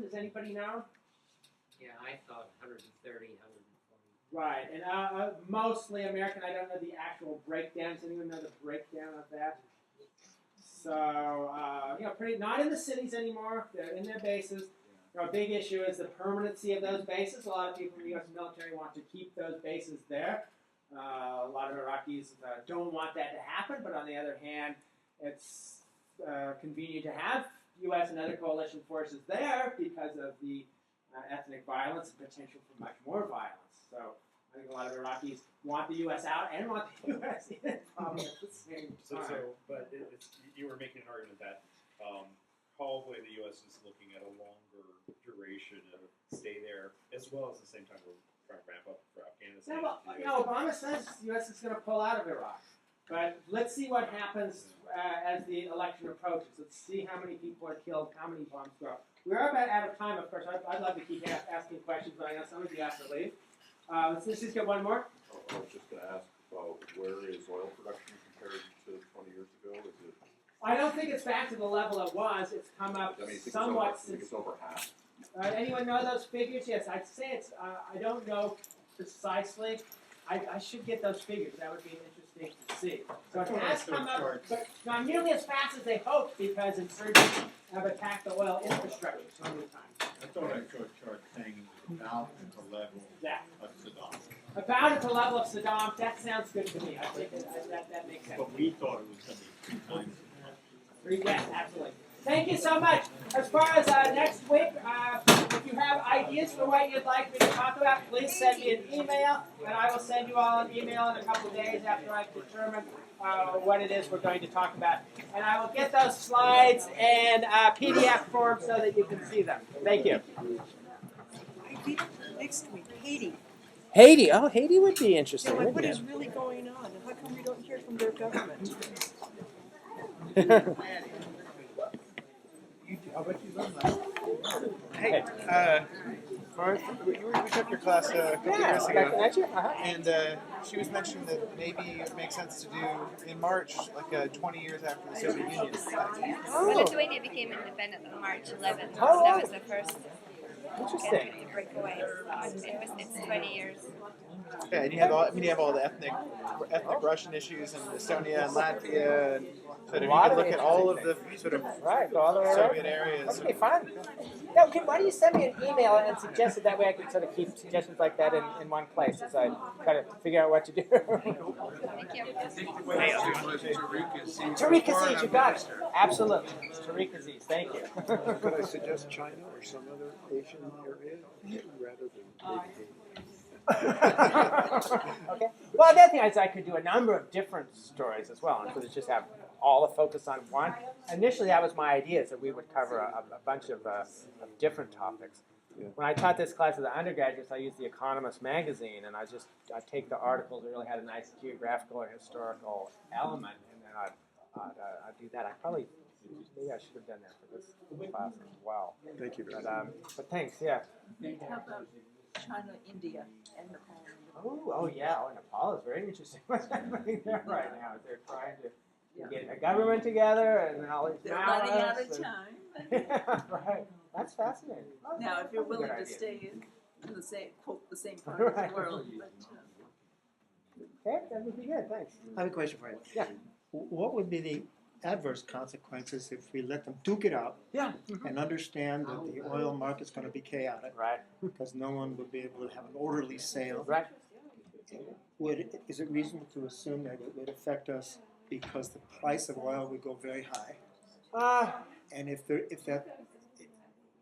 Does anybody know? Yeah, I thought 130, 140. Right, and mostly American. I don't know the actual breakdown. Does anyone know the breakdown of that? So, pretty not in the cities anymore. They're in their bases. A big issue is the permanency of those bases. A lot of people in the U.S. military want to keep those bases there. A lot of Iraqis don't want that to happen, but on the other hand, it's convenient to have U.S. and other coalition forces there because of the ethnic violence and potential for much more violence. So I think a lot of Iraqis want the U.S. out and want the U.S. in probably at the same time. But you were making an argument that probably the U.S. is looking at a longer duration of stay there, as well as the same time we're trying to ramp up for Afghanistan. Obama says the U.S. is going to pull out of Iraq. But let's see what happens as the election approaches. Let's see how many people are killed, how many bombs go. We are about out of time, of course. I'd love to keep asking questions, but I know some of you have to leave. Let's just get one more. I was just going to ask about where is oil production compared to 20 years ago? Is it? I don't think it's back to the level it was. It's come up somewhat since. It's over half. Anyone know those figures? Yes, I'd say it's. I don't know precisely. I should get those figures. That would be interesting to see. So it has come up, but not nearly as fast as they hoped because insurgents have attacked the oil infrastructure so many times. I thought I saw a chart saying about at the level of Saddam. About at the level of Saddam. That sounds good to me. I think that makes sense. But we thought it was going to be 2 times. Yes, absolutely. Thank you so much. As far as next week, if you have ideas for what you'd like me to talk about, please send me an email, and I will send you all an email in a couple of days after I've determined what it is we're going to talk about. And I will get those slides in PDF form so that you can see them. Thank you. Next week, Haiti. Haiti. Oh, Haiti would be interesting. Yeah, what is really going on? How come we don't hear from their government? Hey, we took your class a couple years ago, and she was mentioning that maybe it makes sense to do in March, like 20 years after the Soviet Union. Lithuania became independent on March 11th. Oh. That was the first Interesting. country to break away. It's 20 years. Yeah, and you have all the ethnic Russian issues in Estonia and Latvia, and so if you could look at all of the sort of Soviet areas. Okay, fine. Now, why don't you send me an email and suggest it? That way I can sort of keep suggestions like that in one place as I try to figure out what to do. Thank you. Tariq Aziz, you got it. Absolutely. Tariq Aziz, thank you. Could I suggest China or some other Asian area rather than Haiti? Okay. Well, the other thing is I could do a number of different stories as well, and so just have all the focus on one. Initially, that was my idea, is that we would cover a bunch of different topics. Yeah. When I taught this class to the undergraduates, I used the Economist magazine, and I take the articles that really had a nice geographical or historical element, and then I'd do that. Maybe I should have done that for this class as well. Thank you very much. But thanks, yeah. How about China, India, and Nepal? Oh yeah. Oh, Nepal is very interesting. What's happening there right now? They're trying to get a government together and all these. They're running out of time. Yeah, right. That's fascinating. Oh, now, if you're willing to stay in the same part of the world. Okay, that would be good. Thanks. I have a question for you. Yeah. What would be the adverse consequences if we let them duke it out. Yeah. And understand that the oil market's going to be chaotic. Right. Because no one would be able to have an orderly sale. Right. Is it reasonable to assume that it would affect us because the price of oil would go very high? And if that,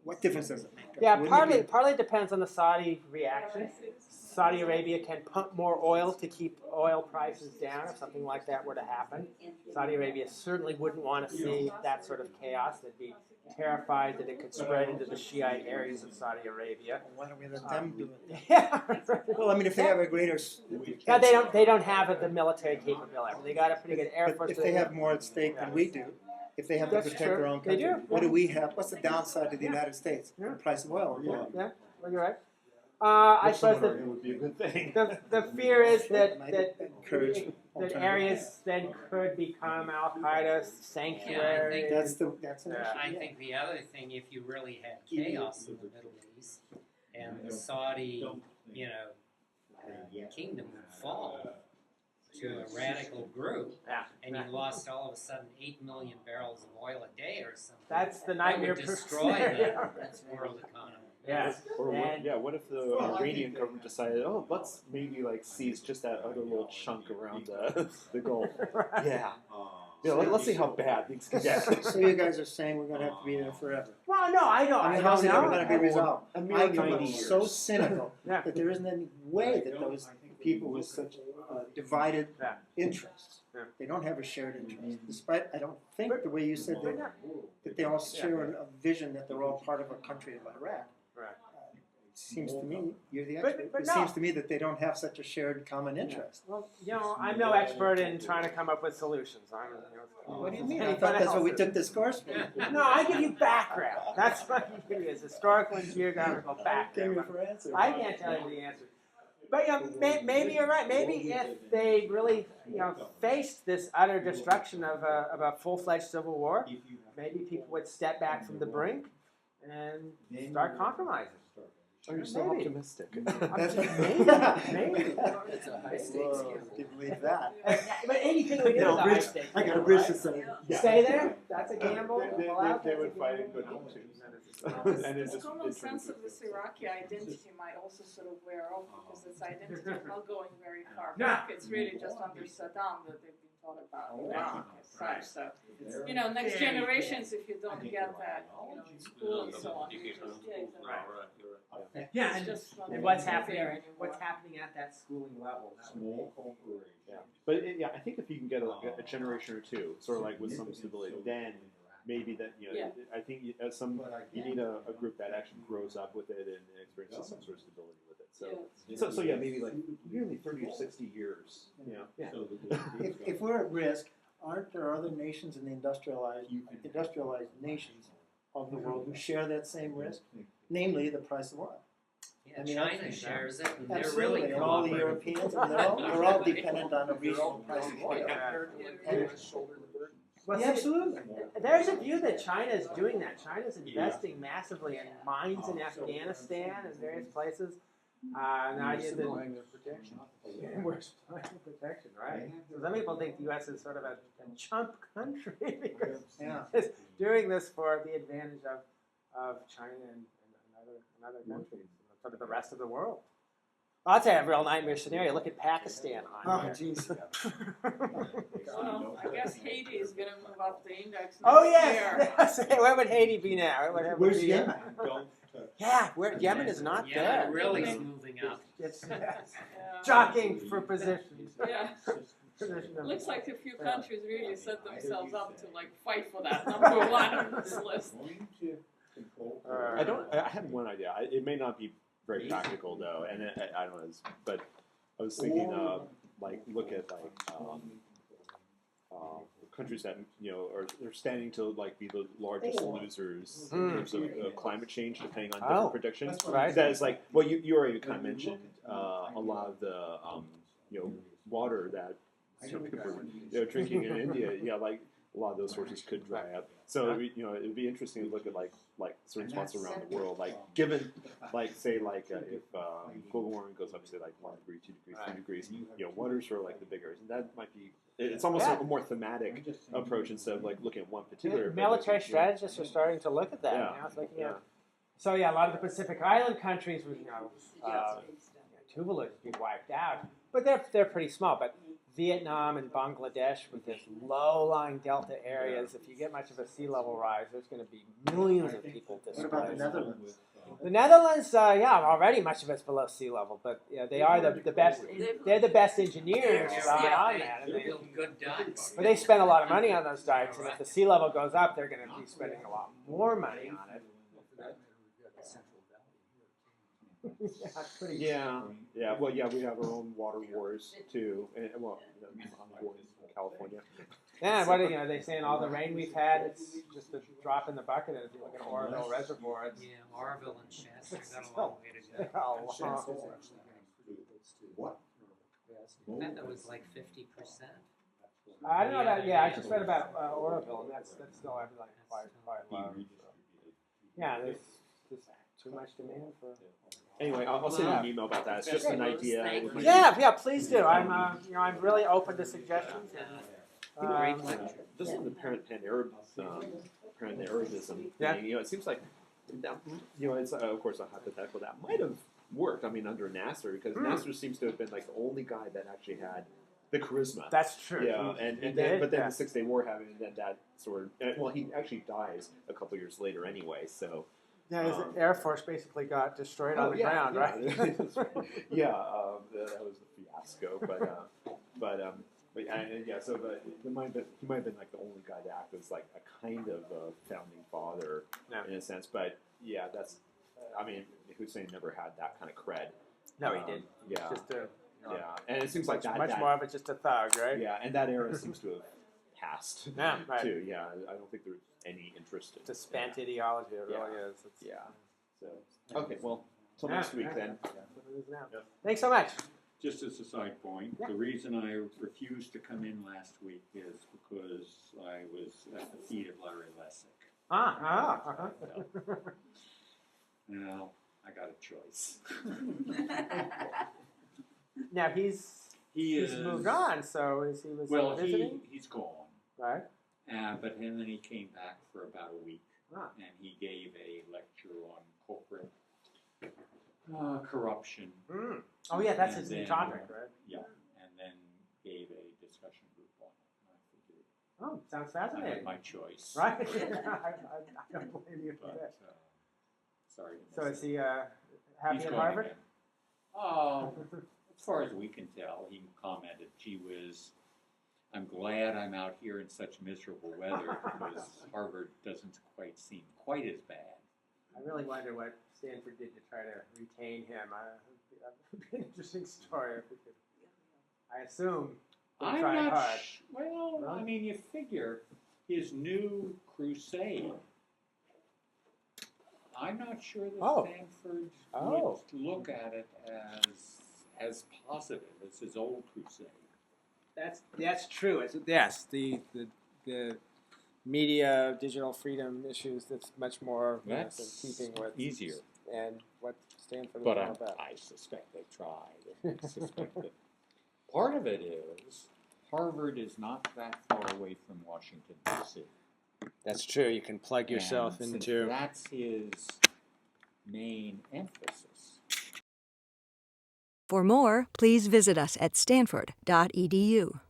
what difference does it make? Yeah, Wouldn't it partly depends on the Saudi reaction. Saudi Arabia can pump more oil to keep oil prices down if something like that were to happen. Saudi Arabia certainly wouldn't want to see that sort of chaos. They'd be terrified that it could spread into the Shiite areas of Saudi Arabia. Why don't we let them do it? Yeah. Well, I mean, if they have a greater. No, they don't have the military capability. They got a pretty good air force. If they have more at stake than we do, if they have to That's protect true. their own They country, do, what yeah. do we have? What's the downside to the United States? Yeah. The price of oil. Yeah, well, you're right. I suppose it would be a good thing. the fear is that encourage areas then could become Al Qaeda sanctuary. That's an issue. I think the other thing, if you really had chaos in the Middle East and the Saudi, kingdom would fall to a radical group, and you lost all of a sudden 8 million barrels of oil a day or something. That's the nightmare That would destroy scenario. the world economy. Yeah. Or what if the Iranian government decided, let's maybe seize just that other little chunk around the Gulf. Right. Yeah. Let's see how bad things can get. So you guys are saying we're going to have to be there forever? Well, no, I know. I mean, I how's it don't ever know. going to be resolved? A I mere come 90 up so years. cynical that there isn't any way that those people with such divided interests, they don't have a shared interest. Despite, I don't think the way you said that they all share a vision that they're all part of a country of Iraq. Right. It seems to me, you're the expert, but it no. seems to me that they don't have such a shared common interest. Well, I'm no expert in trying to come up with solutions. What do you mean? I thought that's what we took this course for. No, I give you background. That's what you give you is historical and geographical background. I can't tell you the answer. But maybe you're right. Maybe if they really faced this utter destruction of a full-fledged civil war, maybe people would step back from the brink and start compromising. Oh, you're so optimistic. Maybe. It's a high stakes game. Can't believe that. But anything we do is a high stakes. I got a bridge to say. Stay there. That's a gamble. They would fight in good conscience. And it's This just common sense of this Iraqi identity might also sort of wear off because its identity is not going very far back. It's really just under Saddam that they've been taught about Iraq as such. So, next generations, if you don't get that, in school and so on, you just, Yeah, it's just not and what's there happening? anymore. What's happening at that schooling level? small corporation. Yeah, but I think if you can get a generation or two, sort of with some stability, then maybe that I think you need a group that actually grows up with it and experiences some sort of stability with it. So maybe nearly 30 or 60 years. Yeah. If we're at risk, aren't there other nations in the industrialized nations of the world who share that same risk? Namely, the price of oil. Yeah, China shares it, and they're Absolutely, really and all the cooperative. Europeans, and they're all dependent on a reasonable price of oil. Well, Yeah, absolutely. There's a view that China is doing that. China's investing massively in mines in Afghanistan and various places. Now you protection. we're supplying protection, right? So some people think the U.S. is sort of a chump country because it's doing this for the advantage of China and other countries, sort of the rest of the world. I'll tell you a real nightmare scenario. Look at Pakistan on here. Jeez. Well, I guess Haiti is going to move up the index next Oh year. yes. Where would Haiti be now? Where's Yemen? Yeah, Yemen is not Yeah, there. really is moving up. It's jockeying for positions. Yeah. Position of- Looks like a few countries really set themselves up to fight for that number one on this list. I have one idea. It may not be very practical though, and I don't know. But I was thinking, look at countries that they're standing to be the largest losers in terms of climate change, depending on different predictions. Right. That is you already kind of mentioned a lot of the water that people are drinking in India. Yeah, a lot of those sources could dry up. So it'd be interesting to look at like certain spots around the world, like given say if global warming goes up, say like 1 degree, 2 degrees, 3 degrees, what are sort of like the bigger? And that might be. It's almost a more thematic approach instead of like looking at one particular. Military strategists are starting to look at that. Yeah. It's like, So a lot of the Pacific Island countries was Tuvalu has been wiped out, but they're pretty small. But Vietnam and Bangladesh with this low-lying delta areas, if you get much of a sea level rise, there's going to be millions of people displaced. What about the Netherlands? The Netherlands, already much of it's below sea level, but they are the best. They're the best engineers on that. And They build good dikes. but they spend a lot of money on those dikes, and if the sea level goes up, they're going to be spending a lot more money on it. Well, we have our own water wars too, and I'm born in California. Yeah, what are they saying? All the rain we've had, it's just a drop in the bucket. If you look at Oroville Reservoir, it's Oroville and Shasta got a long way to go. What? I bet that was like 50%. I don't know that. Yeah, I just read about Oroville, and that's still like quite low. So. Yeah, there's just too much demand for. Anyway, I'll send you an email about that. It's just an idea. Yeah, please do. I'm really open to suggestions. This is the pan-Arabism thing. It seems like that, it's of course a hypothetical that might have worked. I mean, under Nasser, because Nasser seems to have been like the only guy that actually had the charisma. That's true. Yeah, but then the 6 Day War happened, and then that sort of he actually dies a couple years later anyway. So. Yeah, his Air Force basically got destroyed on the ground, right? That was the fiasco. He might have been like the only guy to act as like a kind of a founding father in a sense. But that's. Hussein never had that kind of cred. No, he didn't. Yeah. And it seems like much more of it just a thug, right? Yeah, and that era seems to have passed. Yeah, right. Too. Yeah, I don't think there's any interest. It's a spent ideology. It really is. So okay, well, till next week then. Thanks so much. Just as a side point, the reason I refused to come in last week is because I was at the feet of Larry Lessig. Now, I got a choice. Now he's moved on, so he was visiting? He's gone. Right. But then he came back for about a week, and he gave a lecture on corporate corruption. Oh yeah, that's his new topic, right? Yeah, and then gave a discussion group on it. I figured. Oh, sounds fascinating. I had my choice. Right. I don't blame you for that. Sorry. So is he happy He's at going Harvard? again. Oh, as far as we can tell, he commented, "Gee whiz, I'm glad I'm out here in such miserable weather because Harvard doesn't quite seem quite as bad." I really wonder what Stanford did to try to retain him. It'd be an interesting story. If we could. I assume they tried hard. Well, I mean, you figure his new crusade. I'm not sure that Stanford would look at it as positive as his old crusade. That's true. Yes, the media, digital freedom issues. That's much more in keeping with easier and what Stanford is all about. I suspect they tried. I suspect that part of it is Harvard is not that far away from Washington D.C. That's true. You can plug yourself into. That's his main emphasis. For more, please visit us at stanford.edu.